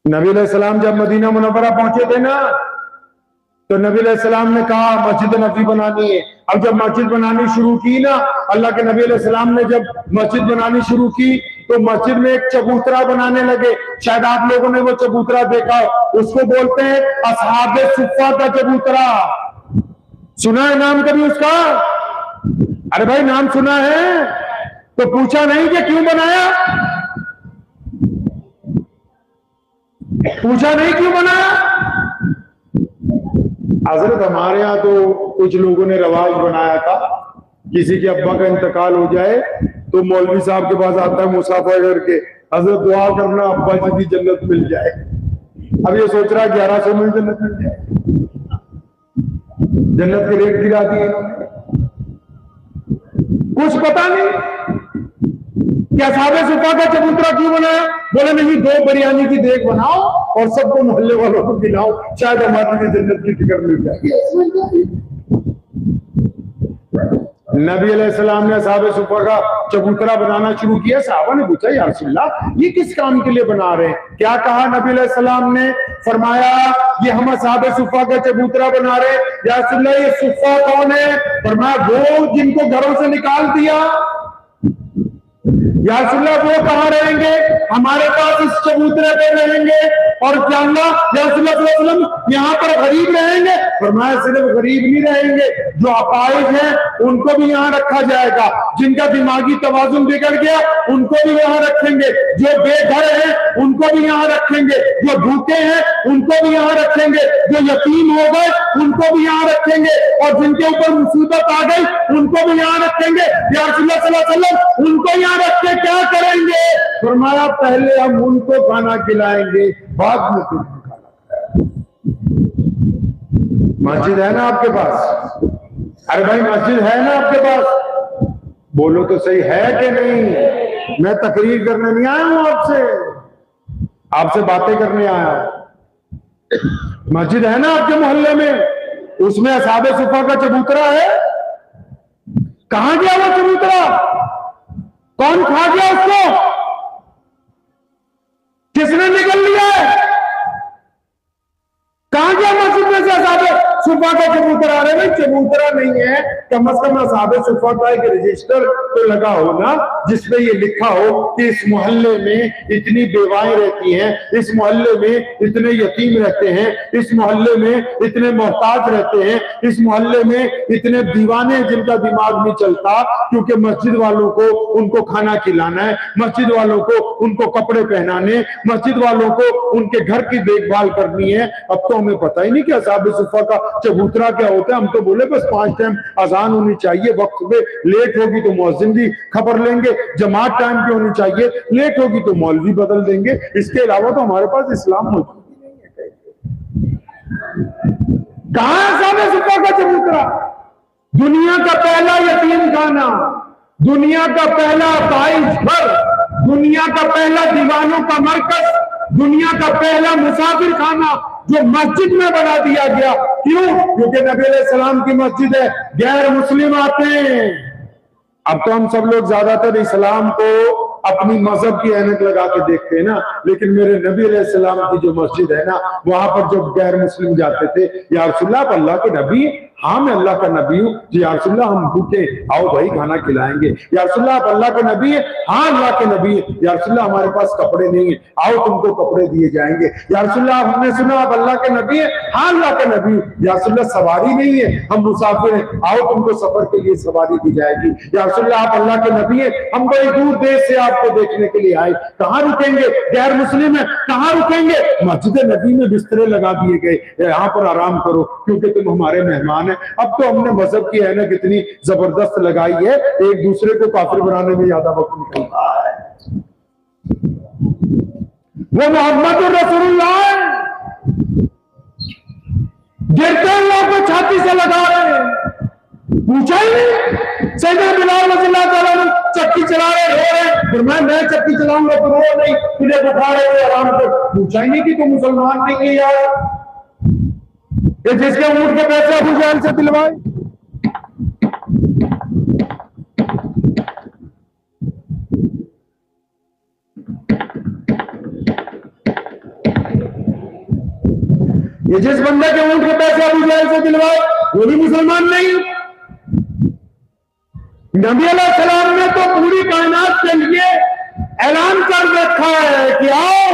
नबी अलैहिस्सलाम जब Medina Munawwara पहुंचे थे ना, तो नबी अलैहिस्सलाम ने कहा मस्जिद नबी बनानी है। अब जब मस्जिद बनानी शुरू की ना, अल्लाह के नबी अलैहिस्सलाम ने जब मस्जिद बनानी शुरू की, तो मस्जिद में एक चबूतरा बनाने लगे। शायद आप लोगों ने वो चबूतरा देखा, उसको बोलते हैं असहाबे सुफ्फा का चबूतरा। सुना है नाम कभी उसका? अरे भाई नाम सुना है तो पूछा नहीं कि क्यों बनाया, पूछा नहीं क्यों बनाया। हजरत हमारे यहाँ तो कुछ लोगों ने रवाज बनाया था, किसी के अब्बा का इंतकाल हो जाए तो मौलवी साहब के पास आता है मुसाफा करके, हजरत दुआ करना अब्बा जी की जन्नत मिल जाए। अब ये सोच रहा है 1100 में जन्नत मिल जाए, जन्नत के रेट गिरा दिए इन्होंने। कुछ पता नहीं क्या साहबे सुफा का चबूतरा क्यों बनाया। बोले नहीं, 2 बिरयानी की देख बनाओ और सबको मोहल्ले वालों को खिलाओ, शायद हमारे लिए जन्नत की टिकट मिल जाएगी। नबी अलैहिस्सलाम ने साहबे सुफा का चबूतरा बनाना शुरू किया। साहबा ने पूछा या रसूलल्लाह ये किस काम के लिए बना रहे हैं? क्या कहा नबी अलैहिस्सलाम ने? फरमाया ये हम साहबे सुफा का चबूतरा बना रहे हैं। या रसूलल्लाह ये सुफा कौन है? फरमाया वो जिनको घरों से निकाल दिया। या रसूलल्लाह वो कहां रहेंगे? हमारे पास इस चबूतरे पे रहेंगे। और क्या या रसूलल्लाह यहाँ पर गरीब रहेंगे? फरमाया सिर्फ गरीब नहीं रहेंगे, जो अपाहिज हैं उनको भी यहाँ रखा जाएगा, जिनका दिमागी तवाजुन बिगड़ गया उनको भी यहाँ रखेंगे, जो बेघर हैं उनको भी यहाँ रखेंगे, जो भूखे हैं उनको भी यहाँ रखेंगे, जो यतीम हो गए उनको भी यहाँ रखेंगे, और जिनके ऊपर मुसीबत आ गई उनको भी यहाँ रखेंगे। या रसूलल्लाह सल्लल्लाहु अलैहि वसल्लम उनको यहाँ रख के क्या करेंगे? फरमाया पहले हम उनको खाना खिलाएंगे, बाद में तुमको खाना खिलाएंगे। मस्जिद है ना आपके पास? अरे भाई मस्जिद है ना आपके पास? बोलो तो सही, है कि नहीं? मैं तकरीर करने नहीं आया हूं आपसे, आपसे बातें करने आया हूं। मस्जिद है ना आपके मोहल्ले में? उसमें असहाबे सुफा का चबूतरा है? कहां गया वो चबूतरा? कौन खा गया उसको? किसने निकल लिया है? कहां गया मस्जिद में से असहाबे सुफा का चबूतरा? अरे भाई चबूतरा नहीं है, कम से कम असहाबे सुफा का एक रजिस्टर तो लगा हो ना, जिसमें ये लिखा हो कि इस मोहल्ले में इतनी बेवाएं रहती हैं, इस मोहल्ले में इतने यतीम रहते हैं, इस मोहल्ले में इतने मोहताज रहते हैं, इस मोहल्ले में इतने दीवाने जिनका दिमाग नहीं चलता, क्योंकि मस्जिद वालों को उनको खाना खिलाना है, मस्जिद वालों को उनको कपड़े पहनाने, मस्जिद वालों को उनके घर की देखभाल करनी है। अब तो हमें पता ही नहीं कि असहाबे सुफा का चबूतरा क्या होता है। हम तो बोले बस 5 टाइम अजान होनी चाहिए वक्त पे, लेट होगी तो मुअज्जिन भी खबर लेंगे, जमात टाइम पे होनी चाहिए, लेट होगी तो मौलवी बदल देंगे। इसके अलावा तो हमारे पास इस्लाम मौजूद ही नहीं है। कहां असहाबे सुफा का चबूतरा? दुनिया का पहला यतीम खाना, दुनिया का पहला अपाहिज घर, दुनिया का पहला दीवानों का मरकज, दुनिया का पहला मुसाफिर खाना जो मस्जिद में बना दिया गया। क्यों? क्योंकि नबी अलैहिस्सलाम की मस्जिद है, गैर मुस्लिम आते हैं। अब तो हम सब लोग ज्यादातर इस्लाम को अपनी मजहब की ऐनक लगा के देखते हैं ना, लेकिन मेरे नबी अलैहिस्सलाम की जो मस्जिद है ना, वहां पर जब गैर मुस्लिम जाते थे, या रसूलल्लाह आप अल्लाह के नबी? हाँ मैं अल्लाह का नबी हूँ। जी या रसूलल्लाह हम भूखे, आओ भाई खाना खिलाएंगे। या रसूलल्लाह आप अल्लाह के नबी है? हाँ अल्लाह के नबी है। या रसूलल्लाह हमारे पास कपड़े नहीं है, आओ तुमको कपड़े दिए जाएंगे। या रसूलल्लाह हमने सुना आप अल्लाह के नबी है? हाँ अल्लाह के नबी। या रसूलल्लाह सवारी नहीं है, हम मुसाफिर हैं, आओ तुमको सफर के लिए सवारी दी जाएगी। या रसूलल्लाह आप अल्लाह के नबी है, हम बड़ी दूर देश से आपको देखने के लिए आए, कहां रुकेंगे? गैर मुस्लिम है, कहां रुकेंगे? मस्जिद नबी में बिस्तरे लगा दिए गए, यहाँ पर आराम करो क्योंकि तुम हमारे मेहमान। अब तो हमने मजहब की ऐनक इतनी जबरदस्त लगाई है, एक दूसरे को काफिर बनाने में ज्यादा वक्त निकल रहा है। वो मोहम्मद रसूलुल्लाह गिरते लोगों को छाती से लगा रहे हैं, पूछा ही नहीं। सैयदना बिलाल रज़ियल्लाहु ताला अन्हु चक्की चला रहे, रो रहे, फिर मैं चक्की चलाऊंगा तो रो नहीं, तुझे बुखार है आराम कर। पूछा ही नहीं कि तुम मुसलमान नहीं है यार, ये जिसके ऊंट के पैसे अबू जहल से दिलवाए। ये जिस बंदे के ऊंट के पैसे अबू जहल से दिलवाए वो भी मुसलमान नहीं। नबी अलैहिस्सलाम ने तो पूरी कायनात के लिए ऐलान कर रखा है कि आओ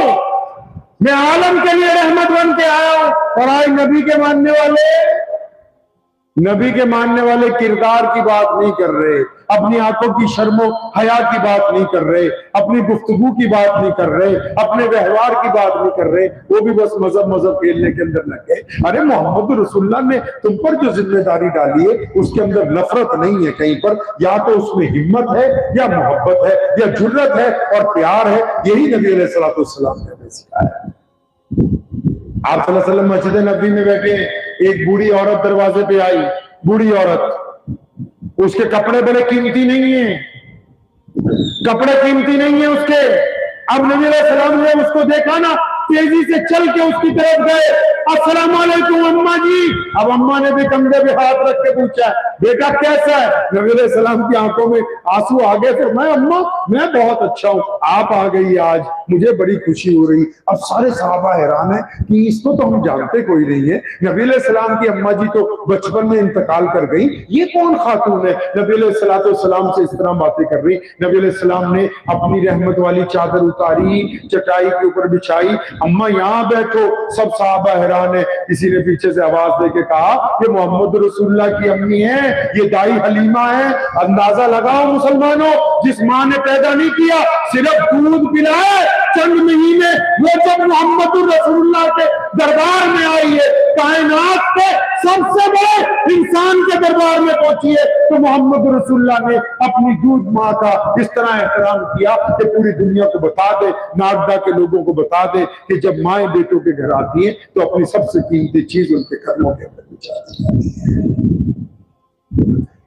मैं आलम के लिए रहमत बन के आया हूं। और आज नबी के मानने वाले किरदार की बात नहीं कर रहे, अपनी आंखों की शर्मो हया की बात नहीं कर रहे, अपनी गुफ्तगू की बात नहीं कर रहे, अपने व्यवहार की बात नहीं कर रहे, वो भी बस मजहब खेलने के अंदर लग गए। अरे मोहम्मद रसूलुल्लाह ने तुम पर जो जिम्मेदारी डाली है उसके अंदर नफरत नहीं है कहीं पर, या तो उसमें हिम्मत है या मोहब्बत है या जुर्रत है और प्यार है। यही नबी अलैहिस्सलातु वस्सलाम ने हमें सिखाया। आप सल्लल्लाहु अलैहि वसल्लम मस्जिद नबी में बैठे, एक बूढ़ी औरत दरवाजे पे आई। बूढ़ी औरत, उसके कपड़े बड़े कीमती नहीं है, कपड़े कीमती नहीं है उसके। अब नबी अलैहि सलाम ने उसको देखा ना, तेजी से चल के उसकी तरफ गए, अस्सलाम वालेकुम अम्मा जी। अब अम्मा ने भी कंधे पे हाथ रख के पूछा, बेटा कैसा है? नबी अलैहि सलाम की आंखों में आंसू आ गए। फिर मैं अम्मा मैं बहुत अच्छा हूं, आप आ गई आज, मुझे बड़ी खुशी हो रही। अब सारे सहाबा हैरान है कि इसको तो हम जानते कोई नहीं है। नबी अलैहि सलाम की अम्मा जी तो बचपन में इंतकाल कर गई, ये कौन खातून है नबी अलैहि सलाम से इस तरह बातें कर रही? नबी अलैहि सलाम ने अपनी रहमत वाली चादर उतारी, चटाई के ऊपर बिछाई, अम्मा यहाँ बैठो। सब साहबा हैरान है। किसी ने पीछे से आवाज देके कहा ये मोहम्मद रसूलुल्लाह की अम्मी है, ये दाई हलीमा है। अंदाजा लगाओ मुसलमानों, जिस माँ ने पैदा नहीं किया, सिर्फ दूध पिलाए चंद महीने, वो जब मोहम्मद रसूलुल्लाह के दरबार में आई है, कायनात के सबसे बड़े इंसान के दरबार में पहुंची है, तो मोहम्मद रसूलुल्लाह ने अपनी दूध माँ का इस तरह एहतराम किया कि पूरी दुनिया को बता दे, नागदा के लोगों को बता दे कि जब माएं बेटों के घर आती हैं तो अपनी सबसे कीमती चीज उनके कदमों के अंदर बिछा।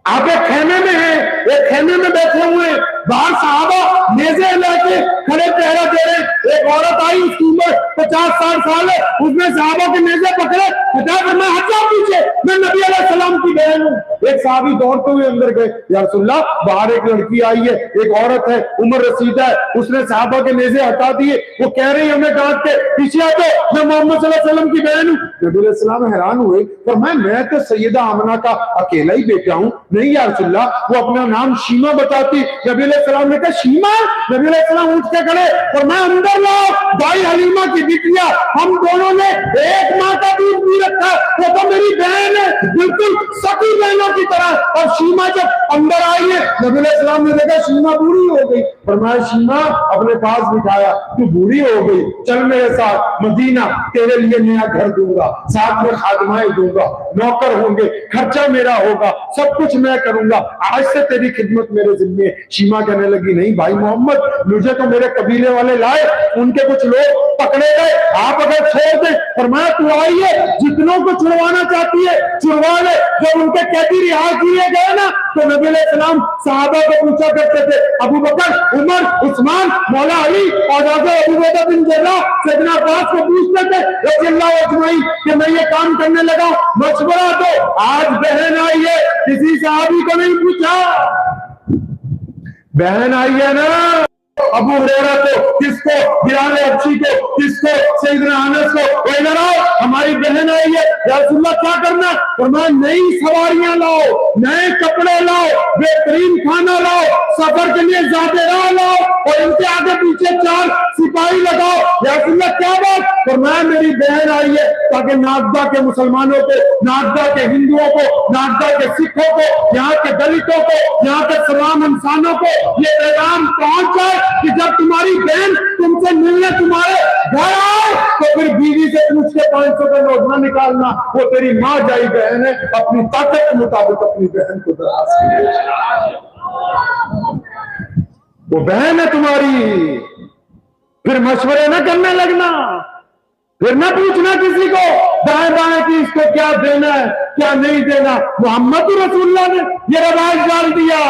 आप एक खेमे में हैं, एक खेमे में बैठे हुए, बाहर साहबा नेज़े लेके खड़े पहरा दे रहे। एक औरत आई, उसकी उम्र 50-60 साल है, उसने साहबा के नेज़े पकड़े, हटा मैं हटा पीछे, मैं नबी अलैहि सलाम की बहन हूं। एक साहबी दौड़ते हुए अंदर गए, या रसूलल्लाह बाहर एक लड़की आई है, एक औरत है, उम्र रसीदा है, उसने साहबा के नेज़े हटा दिए, वो कह रही हमें डांट के पीछे आते, मैं मोहम्मद सल्लल्लाहु अलैहि वसल्लम की बहन हूं। नबी अलैहि सलाम हैरान हुए, पर मैं तो सैयदा आमना का अकेला ही बेटा हूं। नहीं या रसूलल्लाह, वो अपना नाम शीमा बताती। नबी अलैहि सलाम ने कहा शीमा? नबी अलैहि सलाम उठ के खड़े और मैं अंदर लाओ, दाई हलीमा की बिटिया, हम दोनों ने एक माँ का दूध पी रखा, वो तो मेरी बहन है, बिल्कुल सगी बहनों की तरह। और शीमा जब अंदर आई है, नबी अलैहि सलाम ने देखा शीमा बूढ़ी हो गई, फरमाया शीमा अपने पास बिठाया, तू बूढ़ी हो गई, चल मेरे साथ मदीना, तेरे लिए नया घर दूंगा, साथ में खादमाएं दूंगा, नौकर होंगे, खर्चा मेरा होगा, सब कुछ मैं करूंगा, आज से तेरी खिदमत मेरे जिम्मे। शीमा कहने लगी नहीं भाई मोहम्मद, मुझे तो मेरे कबीले वाले लाए, उनके कुछ लोग पकड़े गए, आप अगर छोड़ दें। फरमाया तू आई है, जितनों को छुड़वाना चाहती है छुड़वा ले। जब उनके कैदी रिहा किए गए ना, तो नबी अलैहिस्सलाम सहाबा को पूछा करते थे, अबू बकर, उमर, उस्मान, मौला अली और अबू बैदा बिन जर्राह, सैयदना अब्बास को पूछते थे रज़ियल्लाहु अजमईन कि मैं ये काम करने लगा, मशवरा दो। आज बहन आई है, किसी सहाबी को नहीं पूछा, बहन आई है ना, अबू हुरैरा को, किसको, बिलाल हबशी को, किसको, सैयदना अनस को, इधर आओ हमारी बहन आई है, या रसूलल्लाह क्या करना? फरमाया नई सवारियां लाओ, नए कपड़े लाओ, बेहतरीन खाना लाओ, सफर के लिए ज़ातेरा लाओ और इनके आगे पीछे 4 सिपाही लगाओ। या रसूलल्लाह क्या बात? फरमाया मेरी बहन आई है ताकि नागदा के मुसलमानों को, नागदा के हिंदुओं को, नागदा के सिखों को, यहाँ के दलितों को, यहाँ के तमाम इंसानों को ये पैगाम पहुंच जाए कि जब तुम्हारी बहन तुमसे मिलने तुम्हारे घर आए तो फिर बीवी से पूछ के 500 का नोट न निकालना, वो तेरी माँ जाई बहन है, अपनी ताकत के मुताबिक अपनी बहन को दराज कीजिए, वो बहन है तुम्हारी। फिर मशवरे न करने लगना, फिर न पूछना किसी को दाएं बाएं कि इसको क्या देना है क्या नहीं देना। मोहम्मद रसूलुल्लाह ने ये रवाज डाल दिया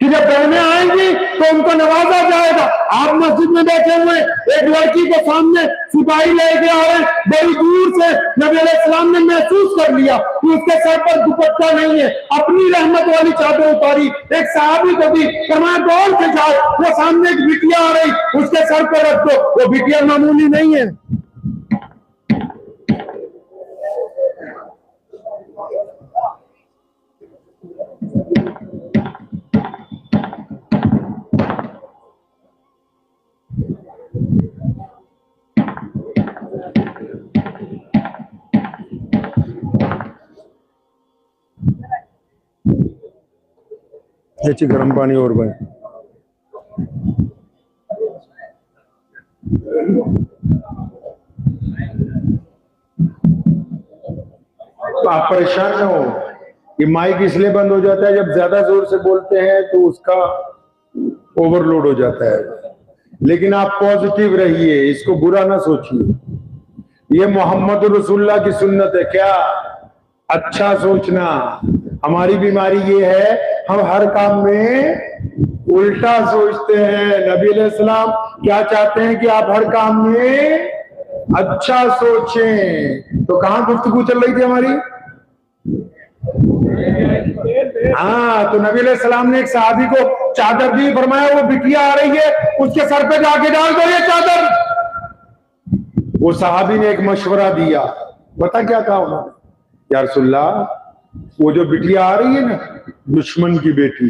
कि जब बहनें आएंगी तो उनको नवाजा जाएगा। आप मस्जिद में बैठे हुए, एक लड़की को सामने सिपाही लेके आ रहे, बड़ी दूर से नबी अलैहिस्सलाम ने महसूस कर लिया कि उसके सर पर दुपट्टा नहीं है, अपनी रहमत वाली चादर उतारी, एक सहाबी को दी, फरमाया दौड़ के जाओ, वो सामने एक बिटिया आ रही, उसके सर पर रख दो। वो बिटिया मामूली नहीं है, याची गरम पाणी और भाई। आप परेशान न हो, ये माइक इसलिए बंद हो जाता है जब ज्यादा जोर से बोलते हैं तो उसका ओवरलोड हो जाता है। लेकिन आप पॉजिटिव रहिए, इसको बुरा ना सोचिए। ये मोहम्मद रसूलुल्लाह की सुन्नत है। क्या अच्छा सोचना। हमारी बीमारी ये है, हम हर काम में उल्टा सोचते हैं। नबी अलैहिस्सलाम क्या चाहते हैं कि आप हर काम में अच्छा सोचें। तो कहां गुफ्तगू चल रही थी हमारी? हाँ, तो नबी अलैहिस्सलाम ने एक सहाबी को चादर दी, फरमाया वो बिटिया आ रही है, उसके सर पे जाके डाल दो ये चादर। वो सहाबी ने एक मशवरा दिया। पता क्या कहा उन्होंने? या रसूलल्लाह, वो जो बिटिया आ रही है ना, दुश्मन की बेटी,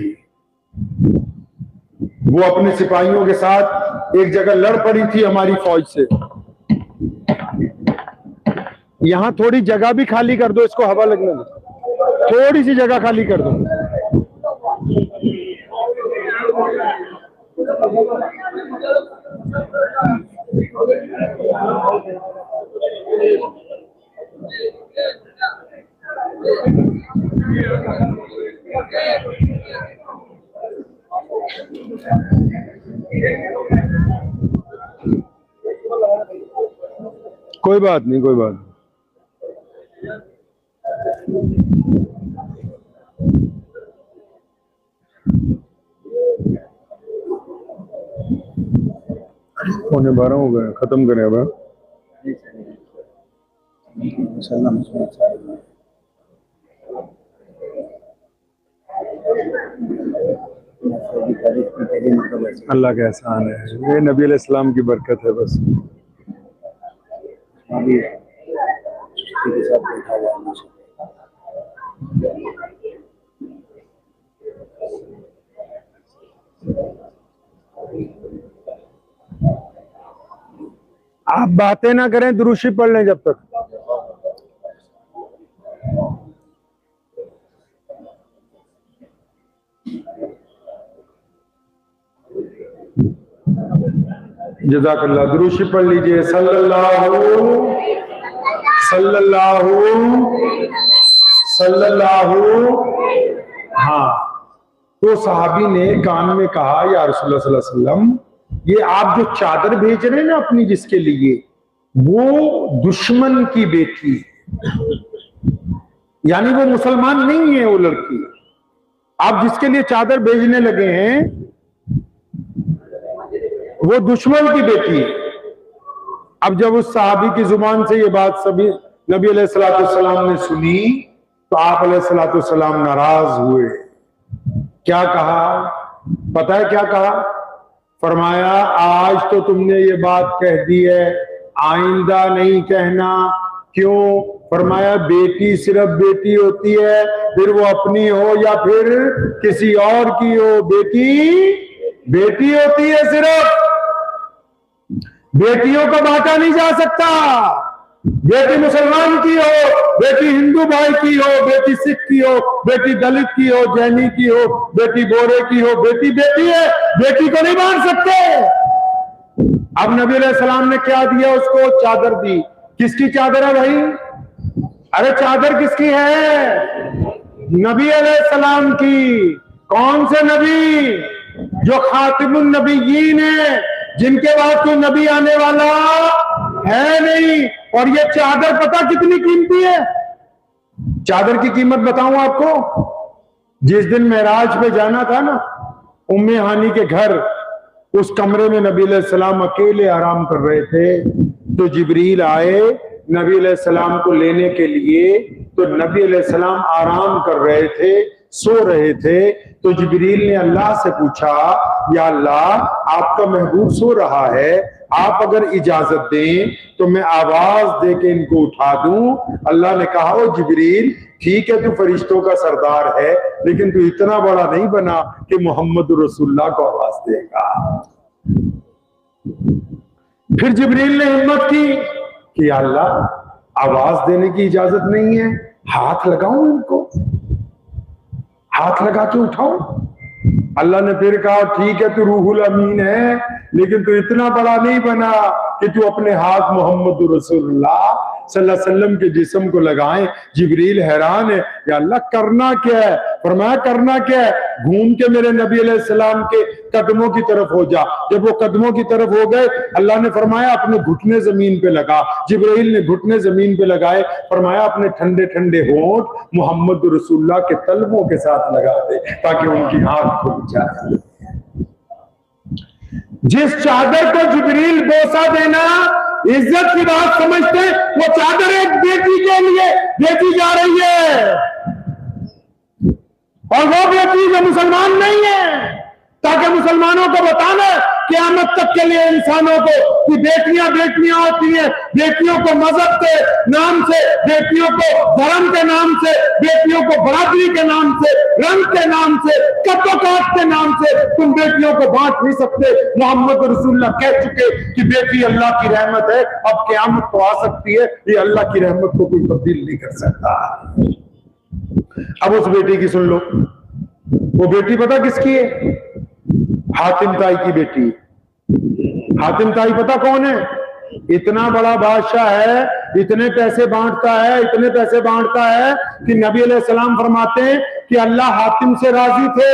वो अपने सिपाहियों के साथ एक जगह लड़ पड़ी थी हमारी फौज से। यहां थोड़ी जगह भी खाली कर दो, इसको हवा लगने दो, थोड़ी सी जगह खाली कर दो। कोई बात नहीं, कोई बात नहीं। पौने 12 हो गए, खत्म करें अब। अल्लाह का एहसान है, ये नबी अलैहिस्सलाम की बरकत है बस। आप बातें ना करें, दुरूशी पढ़ लें जब तक। जज़ाकल्लाह। दुरूशी पढ़ लीजिए। सल्लल्लाहु सल्लल्लाहु सल्लल्लाहु। हाँ, तो सहाबी ने कान में कहा, या रसूलुल्लाह सल्लल्लाहु अलैहि वसल्लम, ये आप जो चादर भेज रहे हैं ना अपनी जिसके लिए, वो दुश्मन की बेटी, यानी वो मुसलमान नहीं है वो लड़की। आप जिसके लिए चादर भेजने लगे हैं वो दुश्मन की बेटी है। अब जब उस सहाबी की जुबान से ये बात सभी नबी अलैहिस्सलाम ने सुनी तो आप अलैहिस्सलाम नाराज हुए। क्या कहा पता है? क्या कहा? फरमाया, आज तो तुमने ये बात कह दी है, आइंदा नहीं कहना। क्यों? फरमाया, बेटी सिर्फ बेटी होती है, फिर वो अपनी हो या फिर किसी और की हो, बेटी बेटी होती है। सिर्फ बेटियों को बांटा नहीं जा सकता। बेटी मुसलमान की हो, बेटी हिंदू भाई की हो, बेटी सिख की हो, बेटी दलित की हो, जैनी की हो, बेटी बोरे की हो, बेटी बेटी है, बेटी को नहीं बांट सकते। अब नबी अलैहिस्सलाम ने क्या दिया उसको? चादर दी। किसकी चादर है भाई? अरे चादर किसकी है? नबी अलैहिस्सलाम की। कौन से नबी? जो खातिमुन नबिय्यीन है, जिनके बाद कोई नबी आने वाला है नहीं। और ये चादर पता कितनी कीमती है? चादर की कीमत बताऊं आपको। जिस दिन मेराज पे जाना था ना, उम्मे हानी के घर, उस कमरे में नबी अलैहिस्सलाम अकेले आराम कर रहे थे। तो जिब्रील आए नबी अलैहिस्सलाम को लेने के लिए। तो नबी अलैहिस्सलाम आराम कर रहे थे, सो रहे थे। तो जिब्रील ने अल्लाह से पूछा, या अल्लाह, आपका महबूब सो रहा है, आप अगर इजाजत दें तो मैं आवाज दे के इनको उठा दूं। अल्लाह ने कहा, ओ जिब्रील, ठीक है, तू फरिश्तों का सरदार है, लेकिन तू इतना बड़ा नहीं बना कि मोहम्मद रसूलुल्लाह को आवाज देगा। फिर जिब्रील ने हिम्मत की कि अल्लाह, आवाज देने की इजाजत नहीं है, हाथ लगाऊं इनको, हाथ लगा के उठाऊं। अल्लाह ने फिर कहा ठीक है तू रूहुल अमीन है, लेकिन तू इतना बड़ा नहीं बना कि तू अपने हाथ मोहम्मद रसूलुल्लाह सल्लल्लाहु अलैहि वसल्लम के जिस्म को लगाए। जिब्रील हैरान है, या अल्लाह करना क्या है? फरमाया करना क्या है, घूम के मेरे नबी अलैहि सलाम के कदमों की तरफ हो जा। जब वो कदमों की तरफ हो गए, अल्लाह ने फरमाया अपने घुटने जमीन पे लगा। जिब्रील ने घुटने जमीन पे लगाए, फरमाया अपने ठंडे ठंडे होंठ मोहम्मद रसूलुल्लाह के तलवों के साथ लगा दे ताकि उनकी आंख खुल जाए। जिस चादर को जिब्रील बोसा देना इज्जत की बात समझते, वो चादर एक बेटी के लिए बेची जा रही है, और वो बेटी जो मुसलमान नहीं है, ताकि मुसलमानों को बताना क़यामत तक के लिए इंसानों को कि बेटियां बेटियां होती हैं। बेटियों को मजहब के नाम से, बेटियों को धर्म के नाम से, बेटियों को बराबरी के नाम से, रंग के नाम से, कद्दोकाट के नाम से तुम बेटियों को बांट नहीं सकते। मोहम्मद रसूलुल्लाह कह चुके कि बेटी अल्लाह की रहमत है, अब क़यामत तो आ सकती है, ये अल्लाह की रहमत को कोई तब्दील नहीं कर सकता। अब उस बेटी की सुन लो, वो बेटी पता किसकी है? हातिम ताई की बेटी। हातिम ताई पता कौन है? इतना बड़ा बादशाह है, इतने पैसे बांटता है, इतने पैसे बांटता है कि नबी अलैहिस्सलाम फरमाते हैं कि अल्लाह हातिम से राजी थे।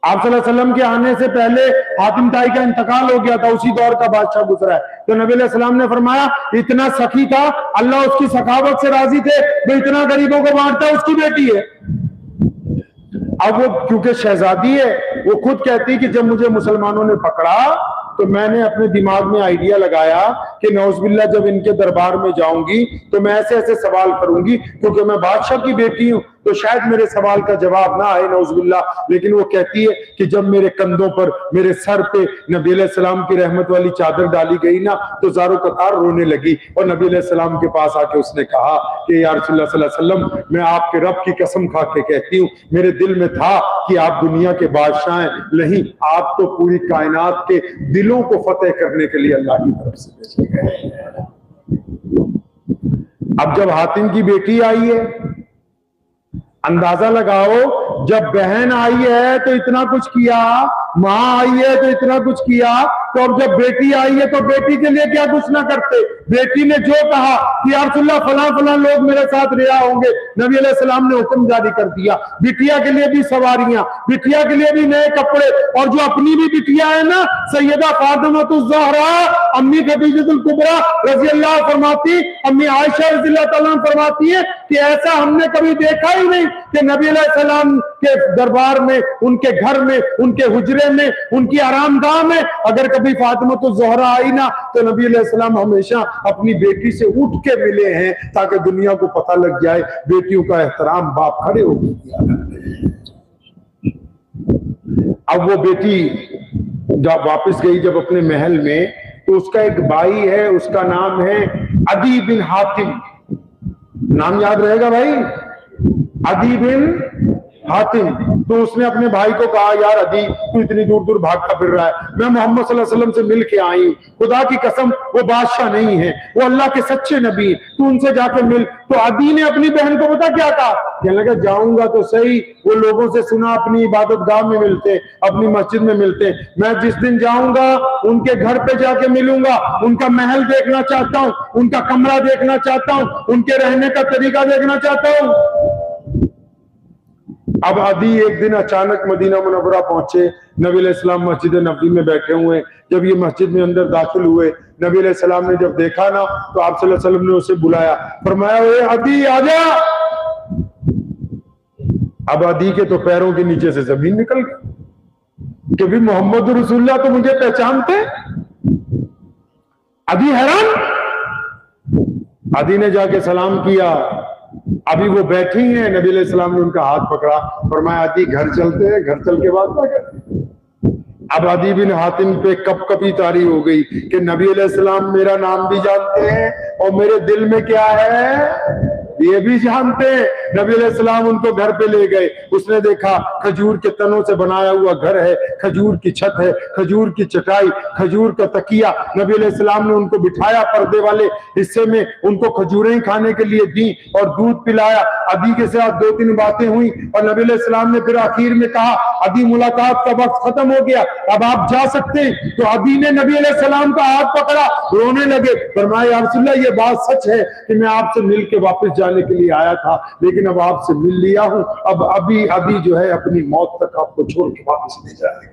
आप सल्लल्लाहु अलैहि वसल्लम के आने से पहले हातिम ताई का इंतकाल हो गया था, उसी दौर का बादशाह गुजरा है। तो नबी अलैहिस्सलाम ने फरमाया इतना सखी था, अल्लाह उसकी सखावत से राजी थे, वो इतना गरीबों को बांटता है, उसकी बेटी है। अब वो क्योंकि शहजादी है, वो खुद कहती कि जब मुझे मुसलमानों ने पकड़ा तो मैंने अपने दिमाग में आइडिया लगाया कि नौज़बिल्लाह जब इनके दरबार में जाऊंगी तो मैं ऐसे ऐसे सवाल करूंगी, क्योंकि मैं बादशाह की बेटी हूं तो शायद मेरे सवाल का जवाब ना आए नौज़बिल्लाह। लेकिन वो कहती है कि जब मेरे कंधों पर, मेरे सर पे नबी अलैहि सलाम की रहमत वाली चादर डाली गई ना, तो ज़ारो कतार रोने लगी, और नबी अलैहि सलाम के पास आके उसने कहा कि या रसूलुल्लाह सल्लल्लाहु अलैहि वसल्लम, मैं आपके रब की कसम खा के कहती हूँ, मेरे दिल में था कि आप दुनिया के बादशाह हैं, नहीं, आप तो पूरी कायनात के दिलों को फतेह करने के लिए अल्लाह की तरफ से भेजे गए। अब जब हातिम की बेटी आई है, अंदाजा लगाओ, जब बहन आई है तो इतना कुछ किया, मां आई है तो इतना कुछ किया, तो अब जब बेटी आई है तो बेटी के लिए क्या कुछ ना करते। बेटी ने जो कहा कि या रसूलल्लाह फलां फलां लोग मेरे साथ रिहा होंगे, नबी अलैहि सलाम ने हुक्म जारी कर दिया, बिटिया के लिए भी सवारियां, बिटिया के लिए भी नए कपड़े, और जो अपनी भी बिटिया है ना, सैयदा फातिमातुज़ ज़हरा, अम्मी खदीजतुल कुबरा रज़ी अल्लाह फरमाती, अम्मी आयशा रज़ी अल्लाह तआला फरमाती है कि ऐसा हमने कभी देखा ही नहीं कि नबी अलैहि सलाम के दरबार में, उनके घर में, उनके हुजरे में, उनकी आरामगाह में अगर कभी फातिमातुज़ ज़हरा आई ना, तो नबी अलैहि सलाम हमेशा अपनी बेटी से उठ के मिले हैं, ताकि दुनिया को पता लग जाए बेटियों का एहतराम बाप खड़े होकर किया करते हैं। अब वो बेटी जब वापस गई जब अपने महल में, तो उसका एक भाई है, उसका नाम है अदी बिन हातिम। नाम याद रहेगा भाई, अदी बिन हातिम। तो उसने अपने भाई को कहा, यार अदी, तू इतनी दूर दूर भागता फिर रहा है, मैं मोहम्मद सल्लल्लाहु अलैहि वसल्लम से मिल के आई हूं, खुदा की कसम वो बादशाह नहीं है, वो अल्लाह के सच्चे नबी, तू उनसे जाके मिल। तो अदी ने अपनी बहन को पता क्या कहा? कहने लगा जाऊंगा तो सही, वो लोगों से सुना अपनी इबादत गाह में मिलते, अपनी मस्जिद में मिलते, मैं जिस दिन जाऊंगा उनके घर पे जाके मिलूंगा, उनका महल देखना चाहता हूं, उनका कमरा देखना चाहता हूं, उनके रहने का तरीका देखना चाहता हूं। अब अदी एक दिन अचानक मदीना मुनव्वरा पहुंचे, नबी अलैहिस्सलाम मस्जिद नबवी में बैठे हुए। जब ये मस्जिद में अंदर दाखिल हुए, नबी अलैहिस्सलाम ने जब देखा ना, तो आप सल्लल्लाहु अलैहि वसल्लम ने उसे बुलाया, फरमाया ओए अदी आजा। अब अदी के तो पैरों के नीचे से जमीन निकल गई कि भी मोहम्मद रसूलुल्लाह तो मुझे पहचानते। अदी हैरान। अदी ने जाके सलाम किया, अभी वो बैठी हैं, नबी अलैहिस्सलाम ने उनका हाथ पकड़ा, फरमाया अदी घर चलते हैं, घर चल के बात क्या करते। अब अदी बिन हातिम पे कपकपी तारी हो गई कि नबी अलैहिस्सलाम मेरा नाम भी जानते हैं और मेरे दिल में क्या है ये भी जानते हैं। नबी अलैहिस्सलाम उनको घर पे ले गए। उसने देखा खजूर के तनों से बनाया हुआ घर है, खजूर की छत है, खजूर की चटाई, खजूर का तकिया। नबी अलैहिस्सलाम ने उनको बिठाया पर्दे वाले हिस्से में, उनको खजूरें खाने के लिए दी और दूध पिलाया। अदी के साथ 2-3 बातें हुई और नबी अलैहिस्सलाम ने फिर आखिर में कहा, अदी मुलाकात का वक्त खत्म हो गया, अब आप जा सकते हैं। तो अदी ने नबी अलैहिस्सलाम का हाथ पकड़ा, रोने लगे। फरमाया, या रसूलल्लाह, ये बात सच है कि मैं आपसे मिल के वापस जाने के लिए आया था, लेकिन अब आपसे मिल लिया हूं, अब अभी अभी जो है अपनी मौत तक आपको छोड़ के वापस ले जाएगा।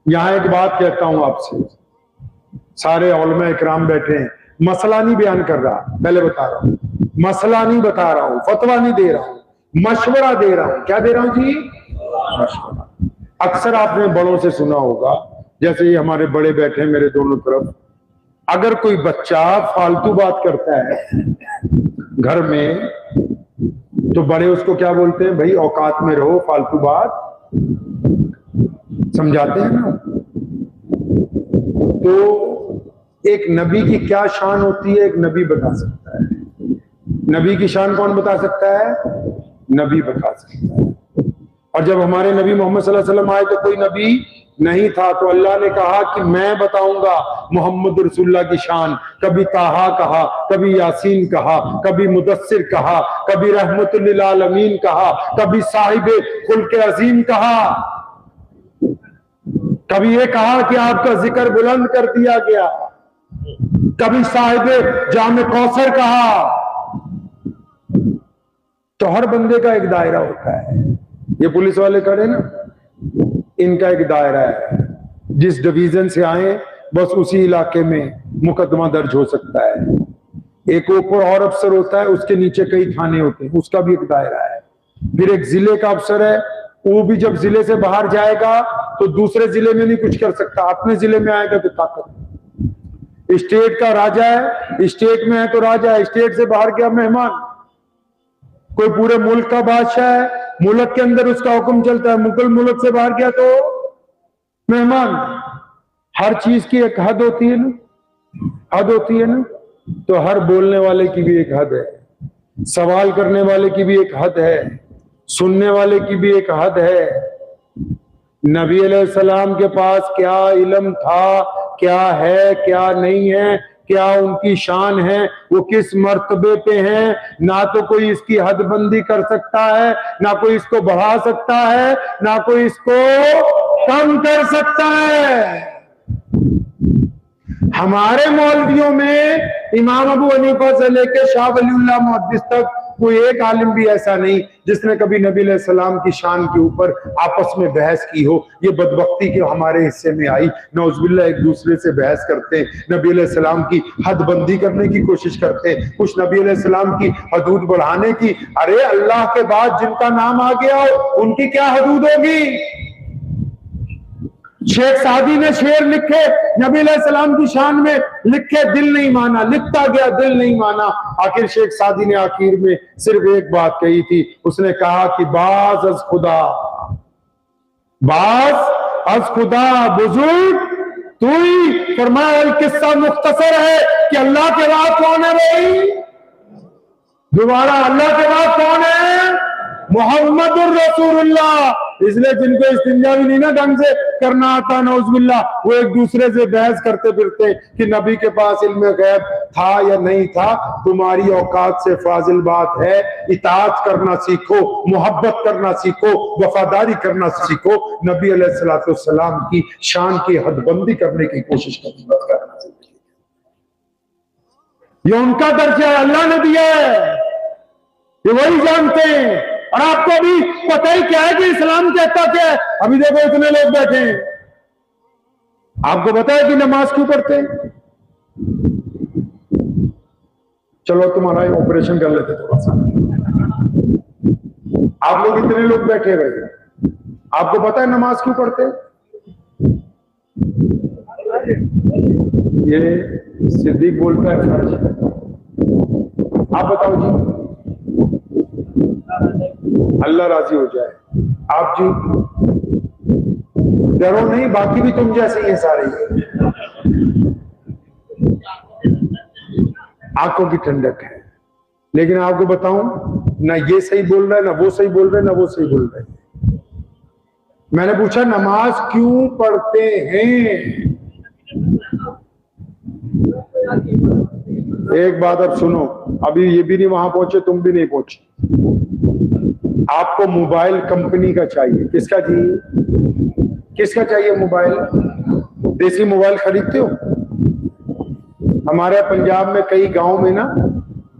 यहां एक बात कहता हूं आपसे, सारे उलमा इकराम बैठे हैं, मसला नहीं बयान कर रहा, पहले बता रहा हूं, मसला नहीं बता रहा हूं, फतवा नहीं दे रहा हूं, मशवरा दे रहा हूं। क्या दे रहा हूं जी? मशवरा। अक्सर आपने बड़ों से सुना होगा, जैसे ये हमारे बड़े बैठे मेरे दोनों तरफ, अगर कोई बच्चा फालतू बात करता है घर में तो बड़े उसको क्या बोलते हैं? भाई औकात में रहो, फालतू बात, समझाते हैं ना। तो एक नबी की क्या शान होती है, एक नबी बता सकता है। नबी की शान कौन बता सकता है? नबी बता सकता है। और जब हमारे नबी मोहम्मद सल्लल्लाहु अलैहि वसल्लम आए तो कोई नबी नहीं था, तो अल्लाह ने कहा कि मैं बताऊंगा मोहम्मद रसूलुल्लाह की शान। कभी ताहा कहा, कभी यासीन कहा, कभी मुदस्सिर कहा, कभी रहमतुल लिल आलमीन कहा, कभी साहिबे खुल्के अजीम कहा, कभी ये कहा कि आपका जिक्र बुलंद कर दिया गया, कभी साहिबे जामे कौसर कहा। तो हर बंदे का एक दायरा होता है। ये पुलिस वाले खड़े ना, इनका एक दायरा है, जिस डिवीजन से आए बस उसी इलाके में मुकदमा दर्ज हो सकता है। एक ऊपर और अफसर होता है, उसके नीचे कई थाने होते हैं, उसका भी एक दायरा है। फिर एक जिले का अफसर है, वो भी जब जिले से बाहर जाएगा तो दूसरे जिले में नहीं कुछ कर सकता, अपने जिले में आएगा तो ताकत। स्टेट का राजा है, स्टेट में है तो राजा है, स्टेट से बाहर गया मेहमान। कोई पूरे मुल्क का बादशाह है, मुल्क के अंदर उसका हुक्म चलता है, मुगल मुल्क से बाहर गया तो मेहमान। हर चीज की एक हद होती है ना, हद होती है ना। तो हर बोलने वाले की भी एक हद है, सवाल करने वाले की भी एक हद है, सुनने वाले की भी एक हद है। नबी अलैहिस्सलाम के पास क्या इल्म था, क्या है, क्या नहीं है, क्या उनकी शान है, वो किस मर्तबे पे हैं, ना तो कोई इसकी हदबंदी कर सकता है, ना कोई इसको बढ़ा सकता है, ना कोई इसको कम कर सकता है। हमारे मौलवियों में इमाम अबू हनीफा से लेकर शाह वलीउल्लाह मुहद्दिस तक कोई एक आलिम भी ऐसा नहीं जिसने कभी नबी अलैहिस्सलाम की शान के ऊपर आपस में बहस की हो। ये बदबख्ती के हमारे हिस्से में आई, नौजुबिल्लाह एक दूसरे से बहस करते हैं, नबी अलैहिस्सलाम की हदबंदी करने की कोशिश करते हैं, कुछ नबी अलैहिस्सलाम की हदूद बढ़ाने की। अरे अल्लाह के बाद जिनका नाम आ गया हो उनकी क्या हदूद होगी? शेख सादी ने शेर लिखे नबी अलैहिस्सलाम की शान में, लिखे, दिल नहीं माना, लिखता गया, दिल नहीं माना। आखिर शेख सादी ने आखिर में सिर्फ एक बात कही थी, उसने कहा कि बाज अज खुदा, बाज अज खुदा बुजुर्ग तू ही। फरमाया किस्सा मुख्तसर है कि अल्लाह के बाद कौन है भाई? दोबारा अल्लाह के बाद कौन है? मोहम्मदुर रसूलुल्लाह। इसलिए जिनको इस्तिंजा भी नहीं ना ढंग से करना आता, नौजुबिल्लाह, वो एक दूसरे से बहस करते फिरते कि नबी के पास इल्म गैब था या नहीं था। तुम्हारी औकात से फाजिल बात है, इताअत करना सीखो, मोहब्बत करना सीखो, वफादारी करना सीखो। नबी अलैहिस्सलाम की शान की हदबंदी करने की कोशिश करना सीखो। ये उनका दर्जा है, अल्लाह ने दिया है, ये वही जानते हैं। और आपको भी पता ही क्या है कि इस्लाम कहता क्या है? अभी देखो इतने लोग बैठे हैं, आपको पता है कि नमाज क्यों पढ़ते हैं? चलो तुम्हारा ऑपरेशन कर लेते थोड़ा सा। आप लोग इतने लोग बैठे रहे, आपको पता है नमाज क्यों पढ़ते हैं? ये सिद्दीक बोलता है फर्ज। आप बताओ जी। अल्लाह राजी हो जाए। आप जी डरो नहीं, बाकी भी तुम जैसे ही हैं सारे। आंखों की ठंडक है, लेकिन आपको बताऊं ना, ये सही बोल रहा है ना वो सही बोल रहे, ना वो सही बोल रहे। मैंने पूछा नमाज क्यों पढ़ते हैं? एक बात अब सुनो, अभी ये भी नहीं वहां पहुंचे, तुम भी नहीं पहुंचे। आपको मोबाइल कंपनी का चाहिए, किसका चाहिए? किसका चाहिए मोबाइल? देसी मोबाइल खरीदते हो? हमारे पंजाब में कई गांव में ना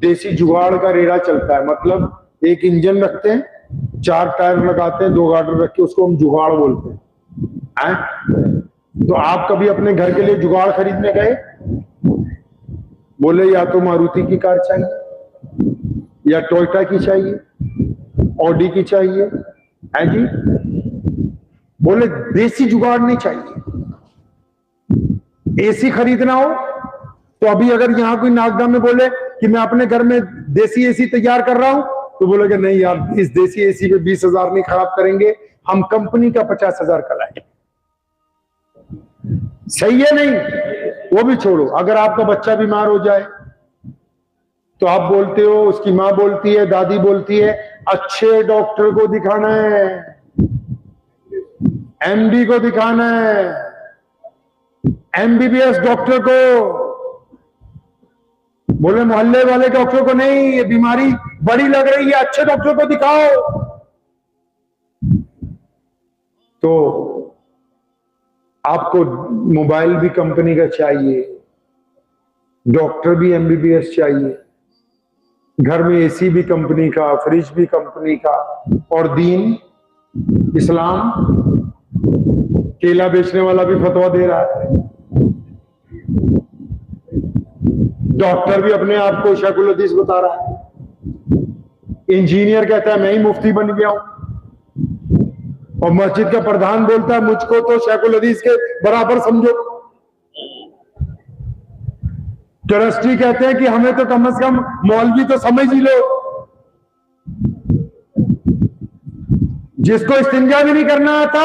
देसी जुगाड़ का रेड़ा चलता है। मतलब एक इंजन रखते हैं, 4 टायर लगाते हैं, 2 गार्डर रख के, उसको हम जुगाड़ बोलते हैं। तो आप कभी अपने घर के लिए जुगाड़ खरीदने गए? बोले या तो मारुति की कार चाहिए, या टोयोटा की चाहिए, ऑडी की चाहिए, है जी। बोले देसी जुगाड़ नहीं चाहिए। एसी खरीदना हो तो अभी अगर यहां कोई नागदा में बोले कि मैं अपने घर में देसी एसी तैयार कर रहा हूं, तो बोलोगे नहीं यार, इस देसी एसी पे 20,000 नहीं खराब करेंगे, हम कंपनी का 50,000 का लाएंगे। सही है नहीं? वो भी छोड़ो, अगर आपका बच्चा बीमार हो जाए तो आप बोलते हो, उसकी मां बोलती है, दादी बोलती है, अच्छे डॉक्टर को दिखाना है, एमडी को दिखाना है, एमबीबीएस डॉक्टर को। बोले मोहल्ले वाले डॉक्टर को नहीं, ये बीमारी बड़ी लग रही है, अच्छे डॉक्टर को दिखाओ। तो आपको मोबाइल भी कंपनी का चाहिए, डॉक्टर भी एमबीबीएस चाहिए, घर में एसी भी कंपनी का, फ्रिज भी कंपनी का, और दीन इस्लाम केला बेचने वाला भी फतवा दे रहा है। डॉक्टर भी अपने आप को शेखुल हदीस बता रहा है। इंजीनियर कहता है मैं ही मुफ्ती बन गया हूं, और मस्जिद का प्रधान बोलता है मुझको तो शेखुल हदीस के बराबर समझो। ट्रस्टी कहते हैं कि हमें तो कम से कम मौलवी तो समझ ही लो। जिसको इस्तिंजा भी नहीं करना आता,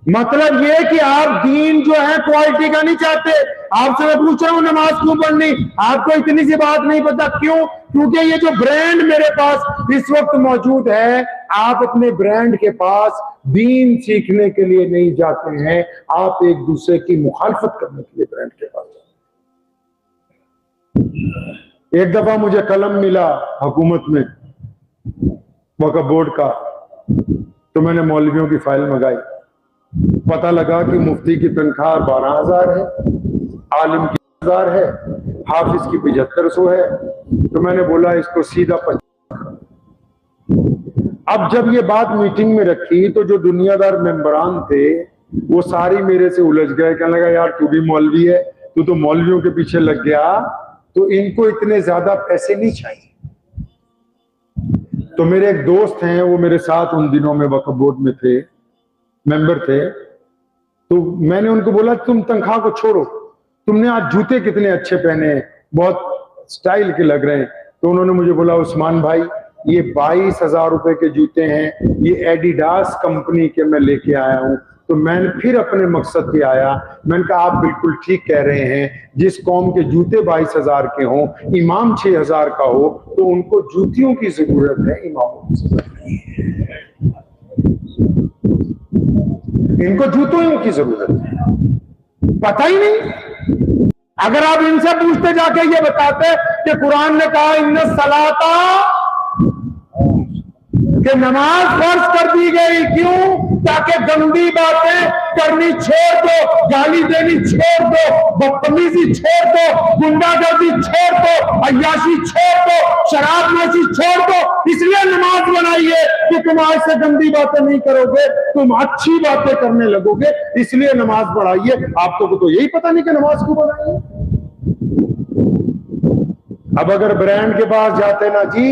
मतलब ये कि आप दीन जो है क्वालिटी का नहीं चाहते। आपसे मैं पूछ रहा हूं नमाज क्यों पढ़नी, आपको इतनी सी बात नहीं पता। क्यों? क्योंकि ये जो ब्रांड मेरे पास इस वक्त मौजूद है, आप अपने ब्रांड के पास दीन सीखने के लिए नहीं जाते हैं, आप एक दूसरे की मुखालफत करने के लिए ब्रांड के पास जाते हैं। एक दफा मुझे कलम मिला हुकूमत में वक्फ बोर्ड का, तो मैंने मौलवियों की फाइल मंगाई। पता लगा कि मुफ्ती की तनख्वाह 12,000 है, आलिम की 1000 है, हाफिज की 7500 है। तो मैंने बोला इसको सीधा 50। अब जब ये बात मीटिंग में रखी तो जो दुनियादार मेंबरान थे वो सारी मेरे से उलझ गए। कहने लगा यार तू भी मौलवी है, तू तो मौलवियों के पीछे लग गया, तो इनको इतने ज्यादा पैसे नहीं चाहिए। तो मेरे एक दोस्त हैं, वो मेरे साथ उन दिनों में वक्फ बोर्ड में थे, मेंबर थे। तो मैंने उनको बोला तुम तनख्वाह को छोड़ो, तुमने आज जूते कितने अच्छे पहने हैं, बहुत स्टाइल के लग रहे हैं। तो उन्होंने मुझे बोला उस्मान भाई ये 22,000 रुपए के जूते हैं, ये एडिडास कंपनी के मैं लेके आया हूं। तो मैंने फिर अपने मकसद पे आया। मैंने कहा आप बिल्कुल ठीक कह रहे हैं, जिस कौम के जूते 22,000 के हों, इमाम 6,000 का हो, तो उनको जूतियों की जरूरत है, इमामों की जरूरत नहीं है। इनको जूतों की जरूरत है, पता ही नहीं। अगर आप इनसे पूछते जाके ये बताते कि कुरान ने कहा इन्ना सलाता कि नमाज फर्ज कर दी गई, क्यों? ताकि गंदी बातें करनी छोड़ दो, गाली देनी छोड़ दो, बदतमीजी छोड़ दो, गुंडागर्दी छोड़ दो, अय्याशी छोड़ दो, शराब नोशी छोड़ दो। इसलिए नमाज बनाई है कि तुम आज से गंदी बातें नहीं करोगे, तुम अच्छी बातें करने लगोगे, इसलिए नमाज पढ़ाई है। आपको तो यही पता नहीं कि नमाज क्यों बनाई है। अब अगर ब्रांड के पास जाते ना जी,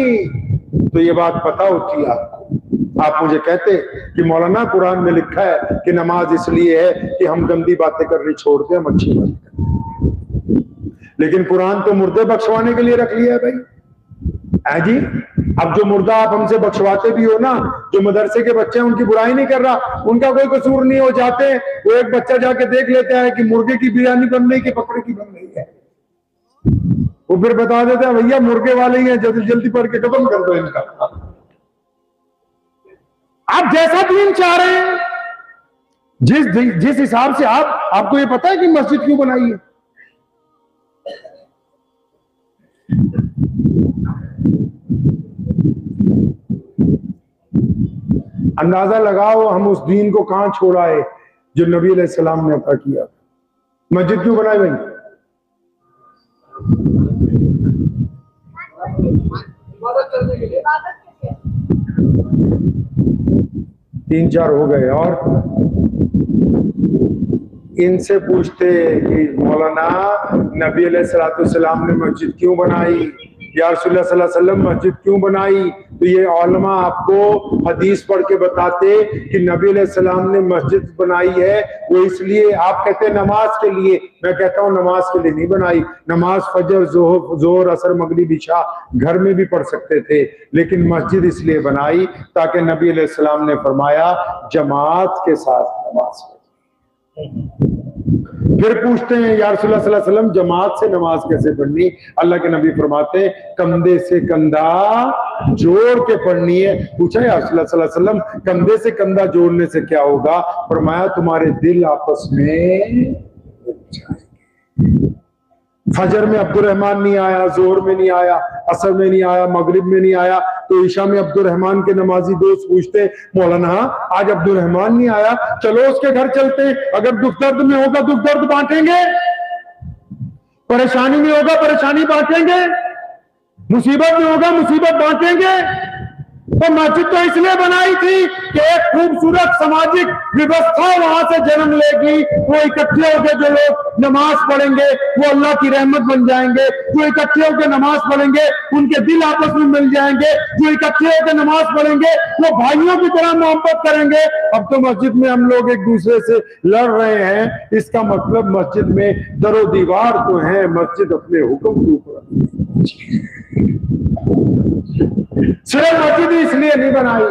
तो ये बात पता होती है आपको। आप मुझे कहते कि मौलाना कुरान में लिखा है कि नमाज इसलिए है कि हम गंदी बातें करनी छोड़ दें, हम अच्छी बातें करें। लेकिन कुरान तो मुर्दे बख्शवाने के लिए रख लिया है भाई, है जी। अब जो मुर्दा आप हमसे बख्शवाते भी हो ना, जो मदरसे के बच्चे हैं उनकी बुराई नहीं कर रहा, उनका कोई कसूर नहीं हो जाते। वो एक बच्चा जाके देख लेता है कि मुर्गे की बिरयानी बन रही कि बकरे की बन रही है, वो फिर बता देते हैं भैया मुर्गे वाले ही हैं, जल्दी जल्दी पढ़ के खत्म कर दो इनका। आप जैसा दीन चाह रहे हैं, जिस हिसाब से आपको ये पता है कि मस्जिद क्यों बनाई है? अंदाजा लगाओ हम उस दीन को कहां छोड़ा है जो नबी अलैहिस्सलाम ने अता किया। मस्जिद क्यों बनाई भाई? तीन चार हो गए और इनसे पूछते कि मौलाना नबी अलैहिस्सलाम ने मस्जिद क्यों बनाई, या रसूलुल्लाह सल्लल्लाहु अलैहि वसल्लम मस्जिद क्यों बनाई? तो ये उलमा आपको हदीस पढ़ के बताते कि नबी अलैहिस्सलाम ने मस्जिद बनाई है वो इसलिए, आप कहते हैं नमाज के लिए, मैं कहता हूँ नमाज के लिए नहीं बनाई। नमाज फजर जोहर असर मगरिब इशा घर में भी पढ़ सकते थे, लेकिन मस्जिद इसलिए बनाई ताकि नबी अलैहिस्सलाम ने फरमाया जमात के साथ नमाज पढ़ो। फिर पूछते हैं या रसूलुल्लाह सल्लल्लाहु अलैहि वसल्लम जमात से नमाज कैसे पढ़नी? अल्लाह के नबी फरमाते कंधे से कंधा जोड़ के पढ़नी है। पूछा या रसूलुल्लाह सल्लल्लाहु अलैहि वसल्लम कंधे से कंधा जोड़ने से क्या होगा? फरमाया तुम्हारे दिल आपस में फजर में अब्दुर्रहमान नहीं आया, जोहर में नहीं आया, असर में नहीं आया, मगरिब में नहीं आया, तो ईशा में अब्दुर्रहमान के नमाजी दोस्त पूछते मौलाना आज अब्दुर्रहमान नहीं आया, चलो उसके घर चलते हैं, अगर दुख दर्द में होगा दुख दर्द बांटेंगे, परेशानी में होगा परेशानी बांटेंगे, मुसीबत में होगा मुसीबत बांटेंगे। तो मस्जिद तो इसलिए बनाई थी कि एक खूबसूरत सामाजिक व्यवस्था वहां से जन्म लेगी, वो इकट्ठे होकर जो लोग नमाज पढ़ेंगे वो अल्लाह की रहमत बन जाएंगे, जो इकट्ठे होकर नमाज पढ़ेंगे उनके दिल आपस में मिल जाएंगे, जो इकट्ठे होकर नमाज पढ़ेंगे वो भाइयों की तरह मोहब्बत करेंगे। अब तो मस्जिद में हम लोग एक दूसरे से लड़ रहे हैं, इसका मतलब मस्जिद में दरो दीवार तो है, मस्जिद अपने हुक्म के ऊपर। सिर्फ मस्जिद इसलिए नहीं बनाई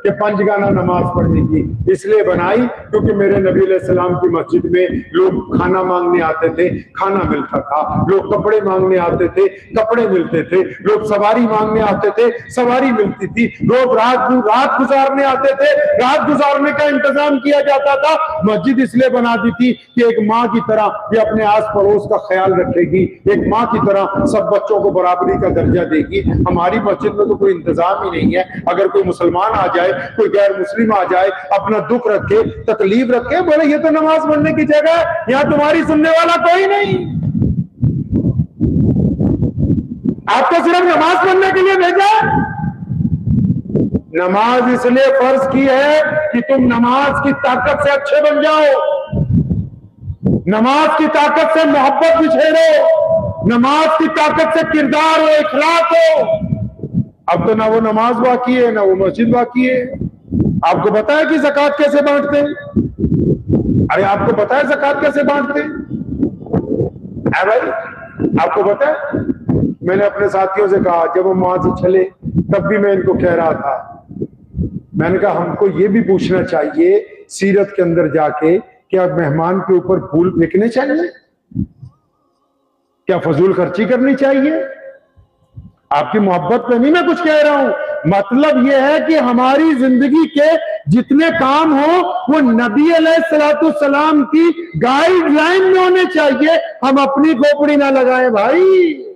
कि पंचगाना नमाज पढ़ने की, इसलिए बनाई क्योंकि मेरे नबी अलैहिस्सलाम की मस्जिद में लोग खाना मांगने आते थे, खाना मिलता था, लोग कपड़े मांगने आते थे, कपड़े मिलते थे, लोग सवारी मांगने आते थे, सवारी मिलती थी, लोग रात गुजारने आते थे, रात गुजारने का इंतजाम किया जाता था। मस्जिद इसलिए बना दी थी कि एक माँ की तरह ये अपने आस पड़ोस का ख्याल रखेगी, एक माँ की तरह सब बच्चों को बराबरी का दर्जा देगी। हमारी मस्जिद में तो कोई इंतजाम ही नहीं है, अगर कोई मुसलमान आ जाए, कोई गैर मुस्लिम आ जाए, अपना दुख रखे, तकलीफ रखे, बोले ये तो नमाज पढ़ने की जगह है, यहां तुम्हारी सुनने वाला कोई नहीं, आपको सिर्फ नमाज पढ़ने के लिए भेजा। नमाज इसलिए फर्ज की है कि तुम नमाज की ताकत से अच्छे बन जाओ, नमाज की ताकत से मोहब्बत बिछेड़ो, नमाज की ताकत से किरदार हो, इखलाक हो। अब तो ना वो नमाज बाकी है ना वो मस्जिद बाकी है। आपको पता है कि ज़कात कैसे बांटते हैं? अरे आपको पता है ज़कात कैसे बांटते हैं? भाई आपको पता है? मैंने अपने साथियों से कहा, जब हम वहां से चले तब भी मैं इनको कह रहा था, मैंने कहा हमको ये भी पूछना चाहिए सीरत के अंदर जाके, क्या मेहमान के ऊपर फूल फेंकने चाहिए? क्या फजूल खर्ची करनी चाहिए? आपकी मोहब्बत पे नहीं मैं कुछ कह रहा हूं, मतलब यह है कि हमारी जिंदगी के जितने काम हो वो नबी अलैहिस्सलाम की गाइडलाइन में होने चाहिए। हम अपनी खोपड़ी ना लगाएं भाई,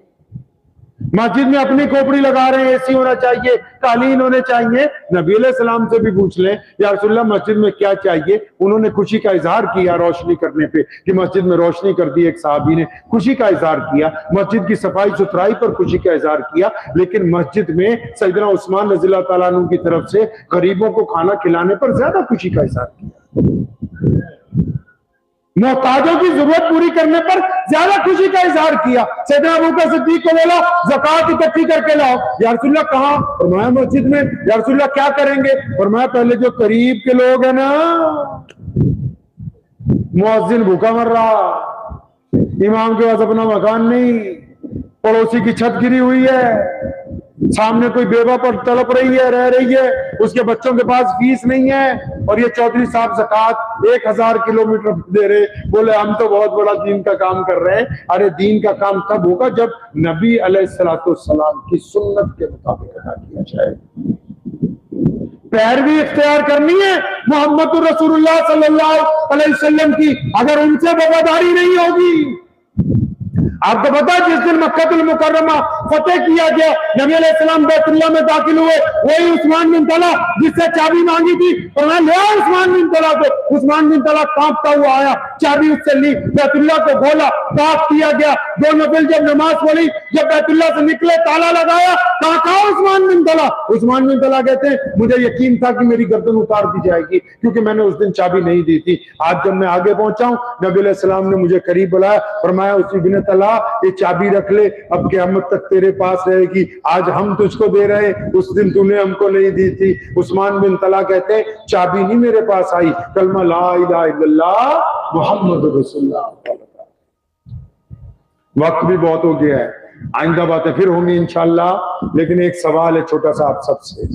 मस्जिद में अपनी खोपड़ी लगा रहे हैं, एसी होना चाहिए, कालीन होने चाहिए। नबी अलैहिस्सलाम से भी पूछ लें या रसूलुल्लाह मस्जिद में क्या चाहिए। उन्होंने खुशी का इजहार किया रोशनी करने पे कि मस्जिद में रोशनी कर दी, एक साहबी ने खुशी का इजहार किया, मस्जिद की सफाई सुथराई पर खुशी का इजहार किया, लेकिन मस्जिद में सैयदना उस्मान रज़ियल्लाहु ताला अन्हु की तरफ से गरीबों को खाना खिलाने पर ज्यादा खुशी का इजहार किया, मोहताजों की जरूरत पूरी करने पर ज्यादा खुशी का इजहार किया। सैयदना अबू बकर सिद्दीक को बोला ज़कात इकट्ठी करके लाओ, या रसूलुल्लाह कहां? फरमाया मस्जिद में। या रसूलुल्लाह क्या करेंगे? फरमाया पहले जो करीब के लोग हैं ना, मुअज्जिन भूखा मर रहा, इमाम के पास अपना मकान नहीं, पड़ोसी की छत गिरी हुई है, सामने कोई बेवा पर तड़प रही है, रह रही है, उसके बच्चों के पास फीस नहीं है, और ये चौधरी साहब ज़कात 1000 किलोमीटर दे रहे, बोले हम तो बहुत बड़ा दीन का काम कर रहे हैं। अरे दीन का काम तब होगा जब नबी अलैहिस्सलाम की सुन्नत के मुताबिक अदा किया जाए। पैरवी इख्तियार करनी है मोहम्मद रसूलुल्लाह सल्लल्लाहु अलैहि वसल्लम की। अगर उनसे वफादारी नहीं होगी, आपको पता है जिस दिन मक्कातुल मुकर्रमा फतेह किया गया, नबी अलैहिस्सलाम बैतुल्लाह में दाखिल हुए, वही उस्मान बिन तला जिससे चाबी मांगी थी, फरमाया ले आओ उस्मान बिन तला को। उस्मान बिन तला कांपता हुआ आया, चाबी उससे ली, बैतुल्लाह को खोला, साफ किया गया, दो नफिल जब नमाज पढ़ी, जब बैतुल्लाह से निकले ताला लगाया, कहा उस्मान बिन तला। उस्मान बिन तला कहते हैं मुझे यकीन था कि मेरी गर्दन उतार दी जाएगी, क्योंकि मैंने उस दिन चाबी नहीं दी थी। आज जब मैं आगे पहुंचा हूं, नबी अलैहिस्सलाम ने मुझे करीब बुलाया, फरमाया उसी बिन तला ये चाबी रख ले, अब क़यामत तक तेरे पास रहेगी। आज हम तुझको दे रहे, उस दिन तूने हमको नहीं दी थी। उस्मान बिन तला कहते हैं चाबी नहीं मेरे पास आई, कलमा ला इलाहा इल्लल्लाह मुहम्मद रसूलुल्लाह। वक्त भी बहुत हो गया है, आइंदा बातें फिर होंगी इंशाअल्लाह। लेकिन एक सवाल है छोटा सा आप सबसे,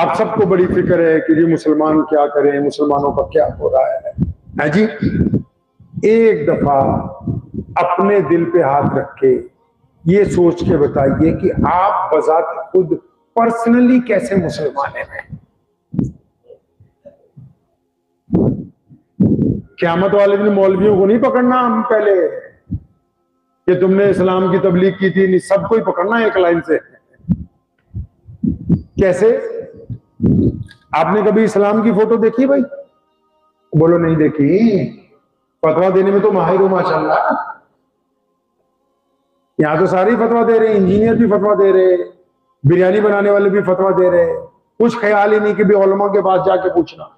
आप सबको बड़ी फिक्र है कि जी मुसलमान क्या करें, मुसलमानों का क्या हो रहा है जी। एक दफा अपने दिल पे हाथ रख के ये सोच के बताइए कि आप बजात खुद पर्सनली कैसे मुसलमान हैं। क़यामत वाले दिन मौलवियों को नहीं पकड़ना हम पहले कि तुमने इस्लाम की तबलीग की थी, नहीं, सबको ही पकड़ना एक लाइन से। कैसे? आपने कभी इस्लाम की फोटो देखी भाई? बोलो नहीं देखी। फतवा देने में तो माहिर हूं माशाल्लाह। यहां तो सारे ही फतवा दे रहे हैं, इंजीनियर भी फतवा दे रहे, बिरयानी बनाने वाले भी फतवा दे रहे। कुछ ख्याल ही नहीं कि भी उलमा के पास जाके पूछना।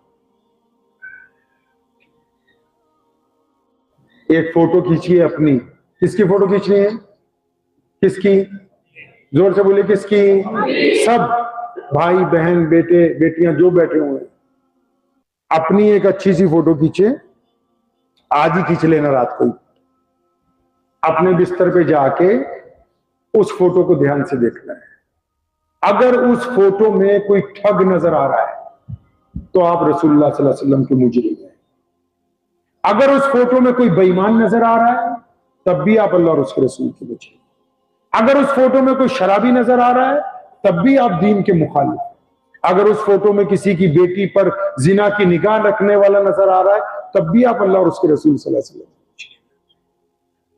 एक फोटो खींचिए अपनी। किसकी फोटो खींचनी है? किसकी? जोर से बोलिए किसकी? सब भाई बहन बेटे बेटियां जो बैठे हुए अपनी एक अच्छी सी फोटो खींचे। आज ही खींच लेना रात को, अपने बिस्तर पे जाके उस फोटो को ध्यान से देखना है। अगर उस फोटो में कोई ठग नजर आ रहा है तो आप रसूलुल्लाह सल्लल्लाहु अलैहि वसल्लम के मुजरिम हैं। अगर उस फोटो में कोई बेईमान नजर आ रहा है तब भी आप अल्लाह और उसके रसूल के मुजरिम। अगर उस फोटो में कोई शराबी नजर आ रहा है तब भी आप दीन के मुखालिफ। अगर उस फोटो में किसी की बेटी पर जिना की निगाह रखने वाला नजर आ रहा है तब भी आप अल्लाह और उसके रसूल सल्लल्लाहु अलैहि वसल्लम।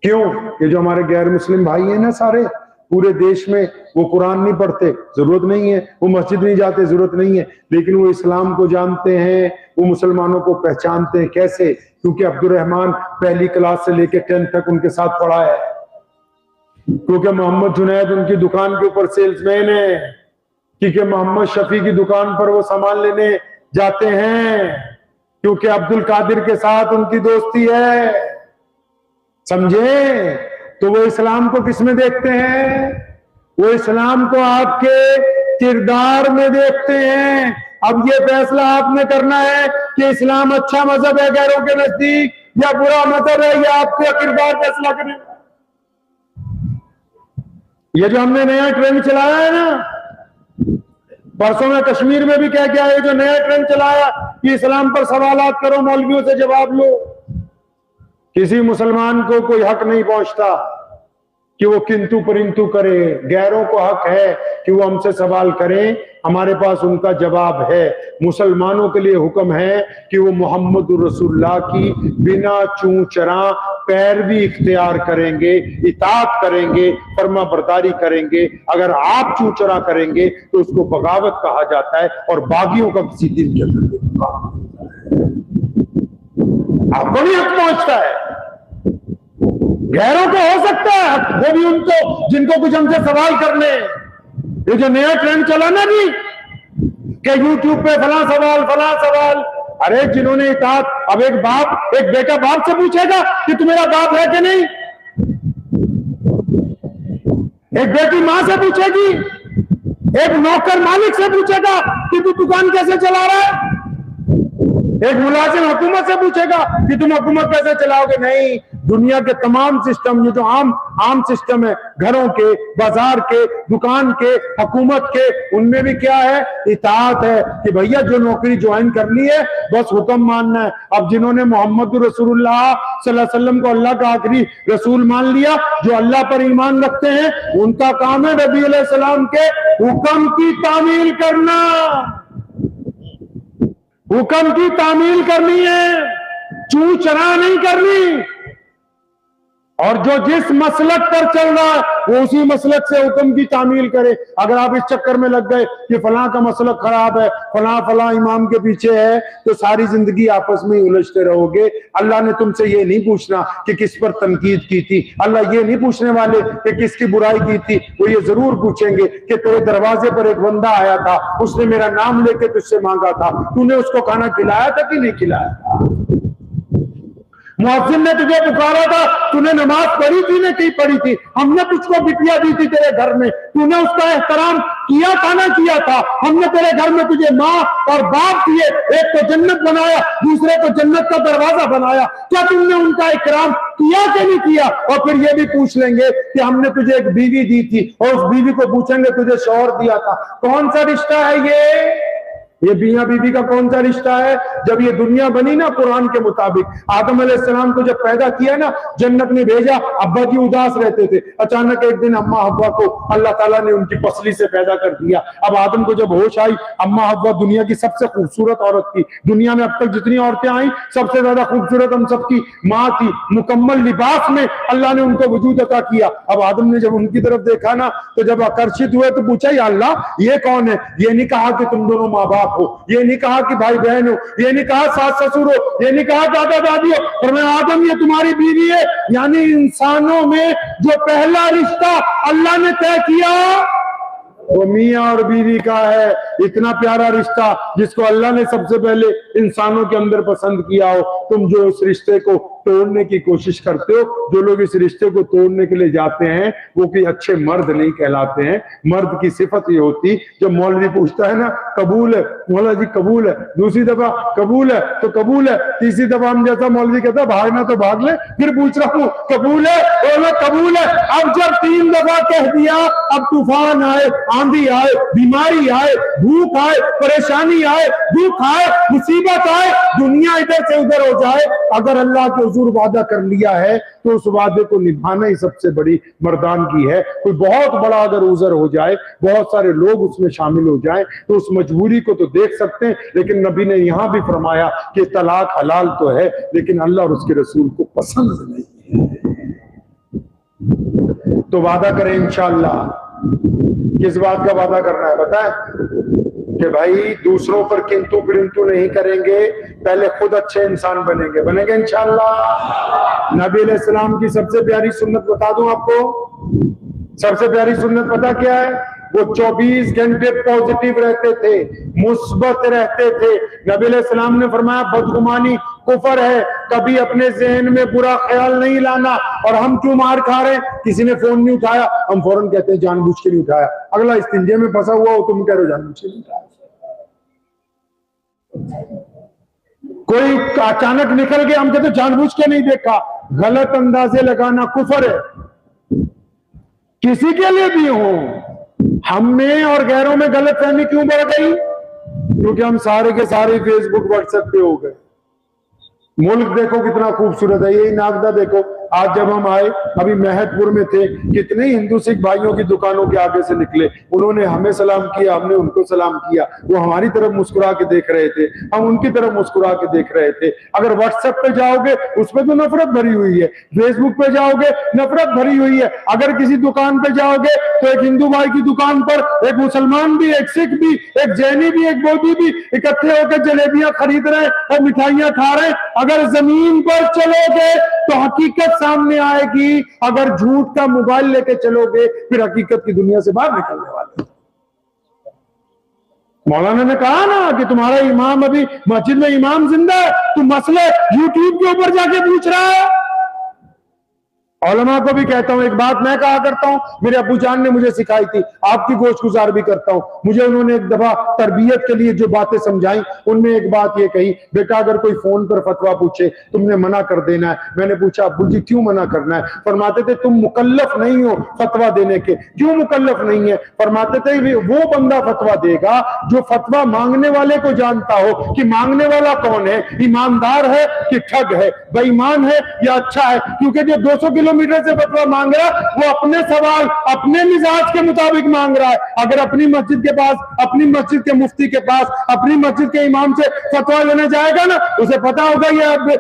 क्यों? ये जो हमारे गैर मुस्लिम भाई हैं ना सारे पूरे देश में, वो कुरान नहीं पढ़ते, जरूरत नहीं है, वो मस्जिद नहीं जाते, जरूरत नहीं है, लेकिन वो इस्लाम को जानते हैं, वो मुसलमानों को पहचानते हैं। कैसे? क्योंकि अब्दुर्रहमान पहली क्लास से लेकर 10th तक उनके साथ पढ़ा है, क्योंकि मोहम्मद जुनैद उनकी दुकान के ऊपर सेल्समैन है, क्योंकि मोहम्मद शफी की दुकान पर वो सामान लेने जाते हैं, क्योंकि अब्दुल कादिर के साथ उनकी दोस्ती है। समझे? तो वो इस्लाम को किसमें देखते हैं? वो इस्लाम को आपके किरदार में देखते हैं। अब ये फैसला आपने करना है कि इस्लाम अच्छा मजहब है गैरों के नजदीक या बुरा मजहब है, या आपका किरदार फैसला करेगा। ये जो हमने नया ट्रेंड चलाया है ना, परसों में कश्मीर में भी क्या क्या है, जो नया ट्रेंड चलाया कि इस्लाम पर सवालात करो, मौलवियों से जवाब लो। किसी मुसलमान को कोई हक नहीं पहुंचता कि वो किंतु परिंतु करे। गैरों को हक है कि वो हमसे सवाल करें, हमारे पास उनका जवाब है। मुसलमानों के लिए हुक्म है कि वो मोहम्मद रसूलुल्लाह की बिना चूं चरा पैरवी इख्तियार करेंगे, इताअत करेंगे, फर्मा बरदारी करेंगे। अगर आप चूं चरा करेंगे तो उसको बगावत कहा जाता है और बागियों का किसी दिन के अंदर आपको नहीं हक पहुंचता है। गैरों को हो सकता है, वो भी उनको जिनको कुछ हमसे सवाल करने। ये जो नया ट्रेंड चला ना जी कि यूट्यूब पे फला सवाल, अरे जिन्होंने इताअत, अब एक बेटा बाप से पूछेगा कि तू मेरा बाप है कि नहीं, एक बेटी मां से पूछेगी, एक नौकर मालिक से पूछेगा कि तू दुकान कैसे चला रहा है। एक मुलाजिम हुकूमत से पूछेगा कि तुम हुकूमत कैसे चलाओगे? नहीं, दुनिया के तमाम सिस्टम, ये जो आम सिस्टम है, घरों के, बाजार के, दुकान के, हुकूमत के, उनमें भी क्या है? इताअत है कि भैया जो नौकरी ज्वाइन कर ली है बस हुक्म मानना है। अब जिन्होंने मोहम्मद रसूलुल्लाह सल्लल्लाहु अलैहि वसल्लम को अल्लाह का आखिरी रसूल मान लिया, जो अल्लाह पर ईमान रखते हैं, उनका काम है नबी अलैहिस्सलाम के हुक्म की तामील करना, हुक्म की तामील करनी है, चू चरा नहीं करनी। और जो जिस मसलक पर चल रहा है वो उसी मसलक से हुक्म की तामील करे। अगर आप इस चक्कर में लग गए कि फलां का मसलक खराब है, फलां इमाम के पीछे है, तो सारी जिंदगी आपस में उलझते रहोगे। अल्लाह ने तुमसे ये नहीं पूछना कि किस पर तनकीद की थी, अल्लाह ये नहीं पूछने वाले कि किसकी बुराई की थी, वो ये जरूर पूछेंगे कि तेरे दरवाजे पर एक बंदा आया था, उसने मेरा नाम लेके तुझसे मांगा था, तूने उसको खाना खिलाया था कि नहीं खिलाया था? मुअज्जिन ने तुझे पुकारा था, तूने नमाज पढ़ी थी ना नहीं पढ़ी थी? हमने तुझको बिटिया दी थी तेरे घर में, तूने उसका एहतराम किया था ना किया था? हमने तेरे घर में तुझे माँ और बाप दिए, एक तो जन्नत बनाया, दूसरे को जन्नत का दरवाजा बनाया, क्या तुमने उनका इकराम किया कि नहीं किया? और फिर ये भी पूछ लेंगे कि हमने तुझे एक बीवी दी थी, और उस बीवी को पूछेंगे तुझे शौहर दिया था। कौन सा रिश्ता है ये मियां बीवी का कौन सा रिश्ता है? जब ये दुनिया बनी ना कुरान के मुताबिक, आदम अलैहिस्सलाम को जब पैदा किया ना, जन्नत ने भेजा, अब्बा जी उदास रहते थे, अचानक एक दिन अम्मा हव्वा को अल्लाह ताला ने उनकी पसली से पैदा कर दिया। अब आदम को जब होश आई, अम्मा हव्वा दुनिया की सबसे खूबसूरत औरत थी, दुनिया में अब तक जितनी औरतें आई सबसे ज्यादा खूबसूरत हम सबकी माँ थी, मुकम्मल लिबास में अल्लाह ने उनको वजूद अता किया। अब आदम ने जब उनकी तरफ देखा ना, तो जब आकर्षित हुए तो पूछा, या अल्लाह ये कौन है? ये नहीं कहा कि तुम दोनों माँ बाप हो, ये नहीं कहा कि भाई बहन हो, ये नहीं कहा सास ससुर हो, ये नहीं कहा दादा दादी हो, और मैं आदम ये तुम्हारी बीवी है। यानी इंसानों में जो पहला रिश्ता अल्लाह ने तय किया वो मियां और बीवी का है। इतना प्यारा रिश्ता जिसको अल्लाह ने सबसे पहले इंसानों के अंदर पसंद किया हो। तुम जो उस रिश्ते को तोड़ने की कोशिश करते हो, जो लोग इस रिश्ते को तोड़ने के लिए जाते हैं, वो कोई अच्छे मर्द नहीं कहलाते हैं। मर्द की सिफत ये होती, जब मौलवी पूछता है ना कबूल है, मौला जी कबूल है, दूसरी दफा कबूल है तो कबूल है, तीसरी दफा हम जैसा मौलवी कहता है भागना तो भाग ले, फिर पूछ रहा हूँ कबूल है, बोलो कबूल है। अब जब 3 दफा कह दिया, अब तूफान आए, आंधी आए, बीमारी आए, भूख आए, परेशानी आए, दुख आए, मुसीबत आए, दुनिया इधर से उधर हो जाए, अगर अल्लाह के हुजूर वादा कर लिया है तो उस वादे को निभाना ही सबसे बड़ी मर्दानगी है। कोई बहुत बड़ा अगर उज़र हो जाए, बहुत सारे लोग उसमें शामिल हो जाएं, तो उस मजबूरी को तो देख सकते हैं, लेकिन नबी ने यहां भी फरमाया कि तलाक हलाल तो है, लेकिन अल्लाह और उसके रसूल को पसंद नहीं है। तो वादा करें इंशाअल्लाह। किस बात का वादा करना है बताएं? कि भाई दूसरों पर किंतु परंतु नहीं करेंगे, पहले खुद अच्छे इंसान बनेंगे इंशाअल्लाह। नबी अलैहिस्सलाम की सबसे प्यारी सुन्नत बता दूं आपको, सबसे प्यारी सुन्नत पता क्या है? वो 24 घंटे पॉजिटिव रहते थे, मुस्बत रहते थे। नबी अलैहिस्सलाम ने फरमाया बदगुमानी कुफर है, कभी अपने ज़हन में बुरा ख्याल नहीं लाना। और हम क्यों मार खा रहे हैं? किसी ने फोन नहीं उठाया, हम फौरन कहते हैं जानबूझ के नहीं उठाया। अगला इस्तिंजे में फंसा हुआ हो, तुम कह रहे हो जानबूझ के नहीं उठाया। कोई अचानक निकल गया, हम कहते जानबूझ के नहीं देखा। गलत अंदाजे लगाना कुफर है, किसी के लिए भी हो। हम में और गैरों में गलत फहमी क्यों बढ़ गई? क्योंकि हम सारे के सारे फेसबुक व्हाट्सएप पे हो गए। मुल्क देखो कितना खूबसूरत है, यही नागदा देखो। आज जब हम आए, अभी महतपुर में थे, कितने हिंदू सिख भाइयों की दुकानों के आगे से निकले, उन्होंने हमें सलाम किया, हमने उनको सलाम किया। वो हमारी तरफ मुस्कुरा के देख रहे थे, हम उनकी तरफ मुस्कुरा के देख रहे थे। अगर व्हाट्सएप पे जाओगे उसपे तो नफरत भरी हुई है, फेसबुक पे जाओगे नफरत भरी हुई है। अगर किसी दुकान पे जाओगे तो एक हिंदू भाई की दुकान पर एक मुसलमान भी, एक सिख भी, एक जैनी भी, एक बौद्धी भी इकट्ठे होकर जलेबियां खरीद रहे हैं और मिठाइयां खा रहे हैं। अगर जमीन पर चलोगे तो हकीकत सामने आएगी, अगर झूठ का मोबाइल लेके चलोगे फिर हकीकत की दुनिया से बाहर निकलने वाले। मौलाना ने कहा ना कि तुम्हारा इमाम अभी मस्जिद में इमाम जिंदा है, तुम मसले यूट्यूब के ऊपर जाके पूछ रहा है। औलमा को भी कहता हूं, एक बात मैं कहा करता हूं, मेरे अब्बू जान ने मुझे सिखाई थी, आपकी गोशगुजार भी करता हूं। मुझे उन्होंने एक दफा तरबियत के लिए जो बातें समझाई, उनमें एक बात ये कही, बेटा अगर कोई फोन पर फतवा पूछे तुमने मना कर देना है। मैंने पूछा अब्बू जी क्यों मना करना है? फरमाते थे तुम मुकल्लफ नहीं हो फतवा देने के। क्यों मुकल्लफ नहीं है? फरमाते थे वो बंदा फतवा देगा जो फतवा मांगने वाले को जानता हो कि मांगने वाला कौन है, ईमानदार है कि ठग है, बेईमान है या अच्छा है। क्योंकि जो 200 किलोमीटर से फतवा मांग रहा है वो अपने सवाल अपने मिजाज के मुताबिक मांग रहा है। अगर अपनी मस्जिद के पास, अपनी मस्जिद के मुफ्ती के पास, अपनी मस्जिद के इमाम से फतवा लेने जाएगा ना, उसे पता होगा ये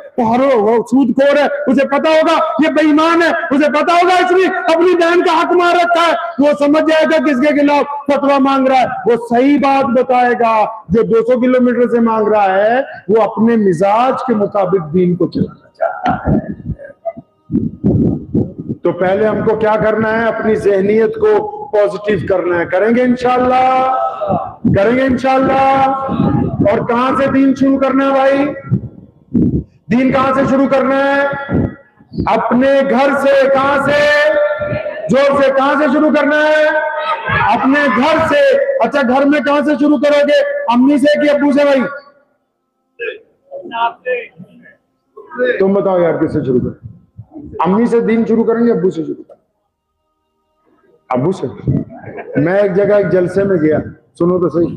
सूदखोर है, उसे पता होगा ये बेईमान है, उसे पता होगा इसने अपनी बहन का हक मार रखा है, वो समझ जाएगा किसके खिलाफ फतवा मांग रहा है। वो सही बात बताएगा। जो 200 किलोमीटर से मांग रहा है वो अपने मिजाज के मुताबिक दीन को चलाना चाहता है। तो पहले हमको क्या करना है? अपनी ज़हनियत को पॉजिटिव करना है। करेंगे इंशाअल्लाह, करेंगे इंशाअल्लाह। और कहां से दीन शुरू करना है भाई? दीन कहां से शुरू करना है? अपने घर से। कहां से? जोर से, कहां से शुरू करना है? अपने घर से। अच्छा, घर में कहां से शुरू करोगे? अम्मी से कि अब्बू से? भाई तुम बताओ यार, किससे शुरू करें? अम्मी से दीन शुरू करेंगे, अब्बू से शुरू करेंगे? अब्बू से। मैं एक जगह एक जलसे में गया, सुनो तो सही।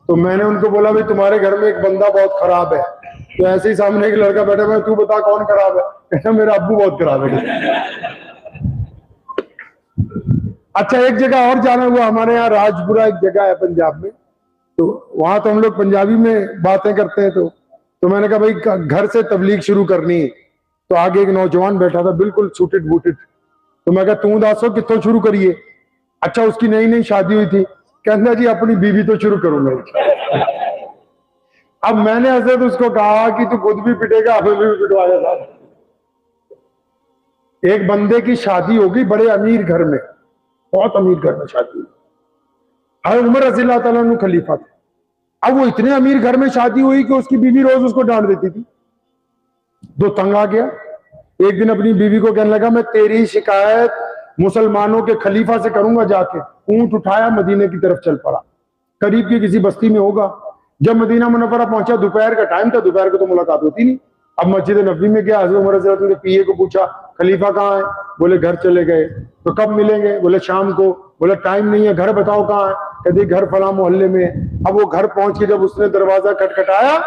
तो मैंने उनको बोला भाई तुम्हारे घर में एक बंदा बहुत खराब है। तो ऐसे ही सामने एक लड़का बैठा, मैं तू बता कौन खराब है? कहता मेरा अब्बू बहुत खराब है। अच्छा, एक जगह और जाना हुआ, हमारे यहाँ राजपुरा एक जगह है पंजाब में, तो वहां तो हम लोग पंजाबी में बातें करते हैं। तो मैंने कहा भाई घर से तबलीग शुरू करनी है। तो आगे एक नौजवान बैठा था बिल्कुल सूटेड बूटेड। तो मैं कहा तू दासो कितों शुरू करिए? अच्छा, उसकी नई नई शादी हुई थी। कहता जी अपनी बीवी तो शुरू करूंगा। अब मैंने हजरत उसको कहा कि तू खुद भी पिटेगा, हमें भी पिटवाया था। एक बंदे की शादी होगी बड़े अमीर घर में, बहुत अमीर घर में शादी हुई। हज़रत उमर रज़ी अल्लाह तआला अन्हु खलीफा थे। अब वो इतने अमीर घर में शादी हुई कि उसकी बीवी रोज उसको डांट देती थी। दो तंग आ गया। एक दिन अपनी बीवी को कहने लगा मैं तेरी शिकायत मुसलमानों के खलीफा से करूंगा जाके। ऊंट उठाया, मदीने की तरफ चल पड़ा। करीब की किसी बस्ती में होगा। जब मदीना मुनव्वरा पहुंचा, दोपहर का टाइम था, दोपहर को तो मुलाकात होती नहीं। अब मस्जिद नबी में गया, हज़रत उमर रज़ी अल्लाह अन्हु ने पीए को पूछा खलीफा कहाँ है? बोले घर चले गए। तो कब मिलेंगे? बोले शाम को। बोले टाइम नहीं है, घर बताओ कहाँ है? कहते घर फला मोहल्ले में। अब वो घर पहुंच के जब उसने दरवाजा खटखटाया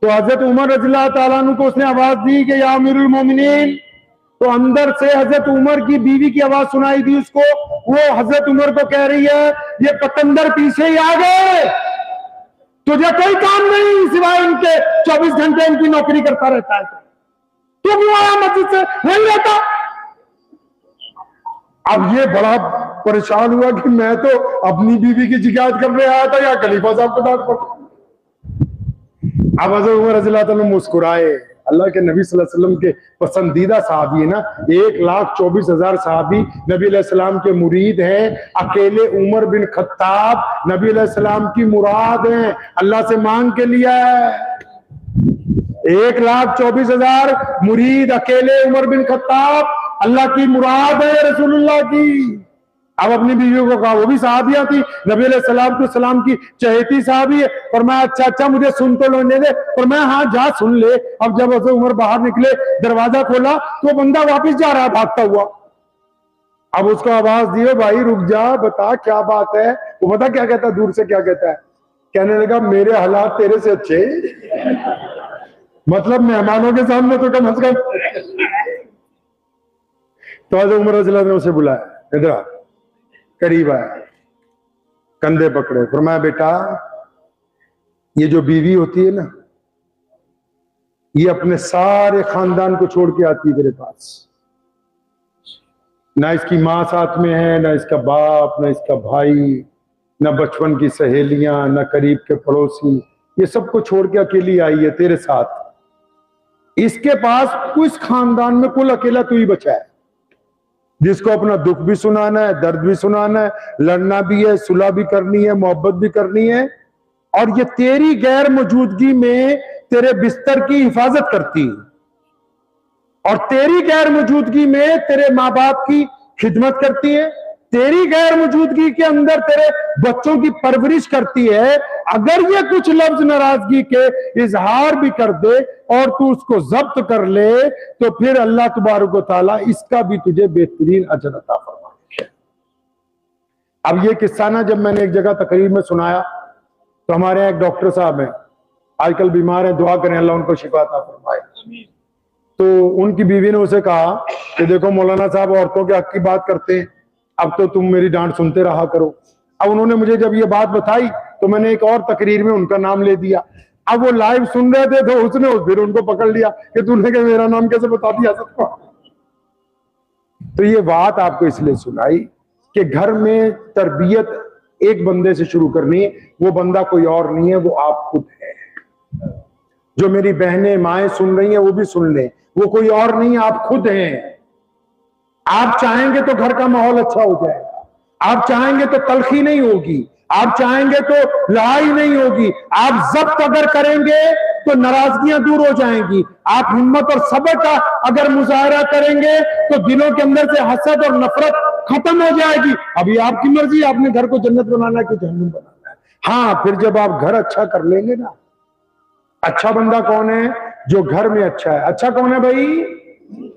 तो हजरत उमर रज़ियल्लाहु ताला अन्हु को उसने आवाज दी कि या अमीरुल मोमिनीन। तो अंदर से हजरत उमर की बीवी की आवाज सुनाई दी उसको। वो हजरत उमर को कह रही है ये पतंदर पीछे ही आ गए, तुझे कोई काम नहीं सिवाय इनके, 24 घंटे इनकी नौकरी करता रहता है। तू क्यों आया मस्जिद से? नहीं रहता। अब ये बड़ा परेशान हुआ कि मैं तो अपनी बीवी की शिकायत करने आया था या खलीफा साहब को डांट पड़ा। अब हज़रत उमर रज़ियल्लाहु अन्हु मुस्कुराए। अल्लाह के नबी सल्लल्लाहु अलैहि वसल्लम के पसंदीदा साहबी है ना। 1,24,000 साहबी नबी अलैहि सलाम के मुरीद हैं। अकेले उमर बिन खत्ताब नबी अलैहि सलाम की मुराद हैं, अल्लाह से मांग के लिया है। 1,24,000 मुरीद, अकेले उमर बिन खत्ताब अल्लाह की मुराद है, रसूलुल्लाह की। अब अपनी बीवियों को कहा, वो भी साहबिया थी, नबी अलैहिस्सलाम की चहेती साहबी है। फरमाया अच्छा मुझे सुन तो लेने दे। फरमाया हाँ जा सुन ले। अब जब हज़रत उमर बाहर निकले, दरवाजा खोला तो बंदा वापस जा रहा भागता हुआ। अब उसको आवाज दिए भाई रुक जा, बता क्या बात है। वो बता क्या कहता, दूर से क्या कहता है? कहने लगा मेरे हालात तेरे से अच्छे। मतलब मेहमानों के सामने तो कम से कम। तो हज़रत उमर रज़ियल्लाहु अन्हु ने उसे बुलाया, इधर आ। करीब आया, कंधे पकड़े। फरमाया बेटा ये जो बीवी होती है ना, ये अपने सारे खानदान को छोड़ के आती है तेरे पास। ना इसकी माँ साथ में है, ना इसका बाप, ना इसका भाई, ना बचपन की सहेलियां, ना करीब के पड़ोसी। ये सबको छोड़ के अकेली आई है तेरे साथ। इसके पास उस खानदान में कुल अकेला तू ही बचा है, जिसको अपना दुख भी सुनाना है, दर्द भी सुनाना है, लड़ना भी है, सुलह भी करनी है, मोहब्बत भी करनी है। और ये तेरी गैर मौजूदगी में तेरे बिस्तर की हिफाजत करती है। और तेरी गैर मौजूदगी में तेरे माँ बाप की खिदमत करती है, तेरी गैर मौजूदगी के अंदर तेरे बच्चों की परवरिश करती है। अगर ये कुछ लफ्ज नाराजगी के इजहार भी कर दे और तू उसको जब्त कर ले, तो फिर अल्लाह तबारक व तआला इसका भी तुझे बेहतरीन अजर अता फरमाएगा। अब ये किस्सा ना जब मैंने एक जगह तकरीर में सुनाया, तो हमारे यहाँ एक डॉक्टर साहब हैं, आजकल बीमार है, दुआ करें अल्लाह उनको शिफा अता फरमाए। तो उनकी बीवी ने उसे कहा कि देखो मौलाना साहब औरतों के हक की बात करते हैं, अब तो तुम मेरी डांट सुनते रहा करो। अब उन्होंने मुझे जब ये बात बताई तो मैंने एक और तकरीर में उनका नाम ले दिया। अब वो लाइव सुन रहे थे तो उसने फिर उनको पकड़ लिया कि तूने क्या मेरा नाम कैसे बता दिया सबको। तो ये बात आपको इसलिए सुनाई कि घर में तरबियत एक बंदे से शुरू करनी है, वो बंदा कोई और नहीं है, वो आप खुद है। जो मेरी बहनें माएं सुन रही हैं वो भी सुन लें, वो कोई और नहीं, आप खुद हैं। आप चाहेंगे तो घर का माहौल अच्छा हो जाएगा, आप चाहेंगे तो तलखी नहीं होगी, आप चाहेंगे तो लड़ाई नहीं होगी। आप जब्त अगर करेंगे तो नाराजगियां दूर हो जाएंगी। आप हिम्मत और सब्र का अगर मुजाहरा करेंगे तो दिलों के अंदर से हसद और नफरत खत्म हो जाएगी। अभी आपकी मर्जी, आपने घर को जन्नत बनाना है कि जहन्नुम बनाना है। हाँ, फिर जब आप घर अच्छा कर लेंगे ना, अच्छा बंदा कौन है? जो घर में अच्छा है। अच्छा कौन है भाई?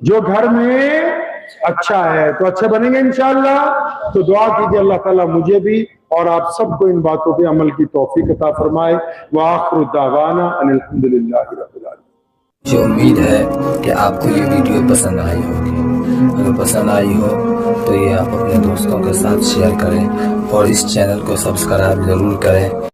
जो घर में अच्छा है। तो अच्छे बनेंगे इंशाअल्लाह। तो दुआ कीजिए अल्लाह ताला मुझे भी और आप सबको इन बातों पे अमल की तौफीक अता फरमाए। व आखिरु दावाना अनिल हम्दुलिल्लाहि रब्बिल आलमीन। मुझे उम्मीद है कि आपको ये वीडियो पसंद आई होगी। अगर पसंद आई हो तो ये आप अपने दोस्तों के साथ शेयर करें और इस चैनल को सब्सक्राइब जरूर करें।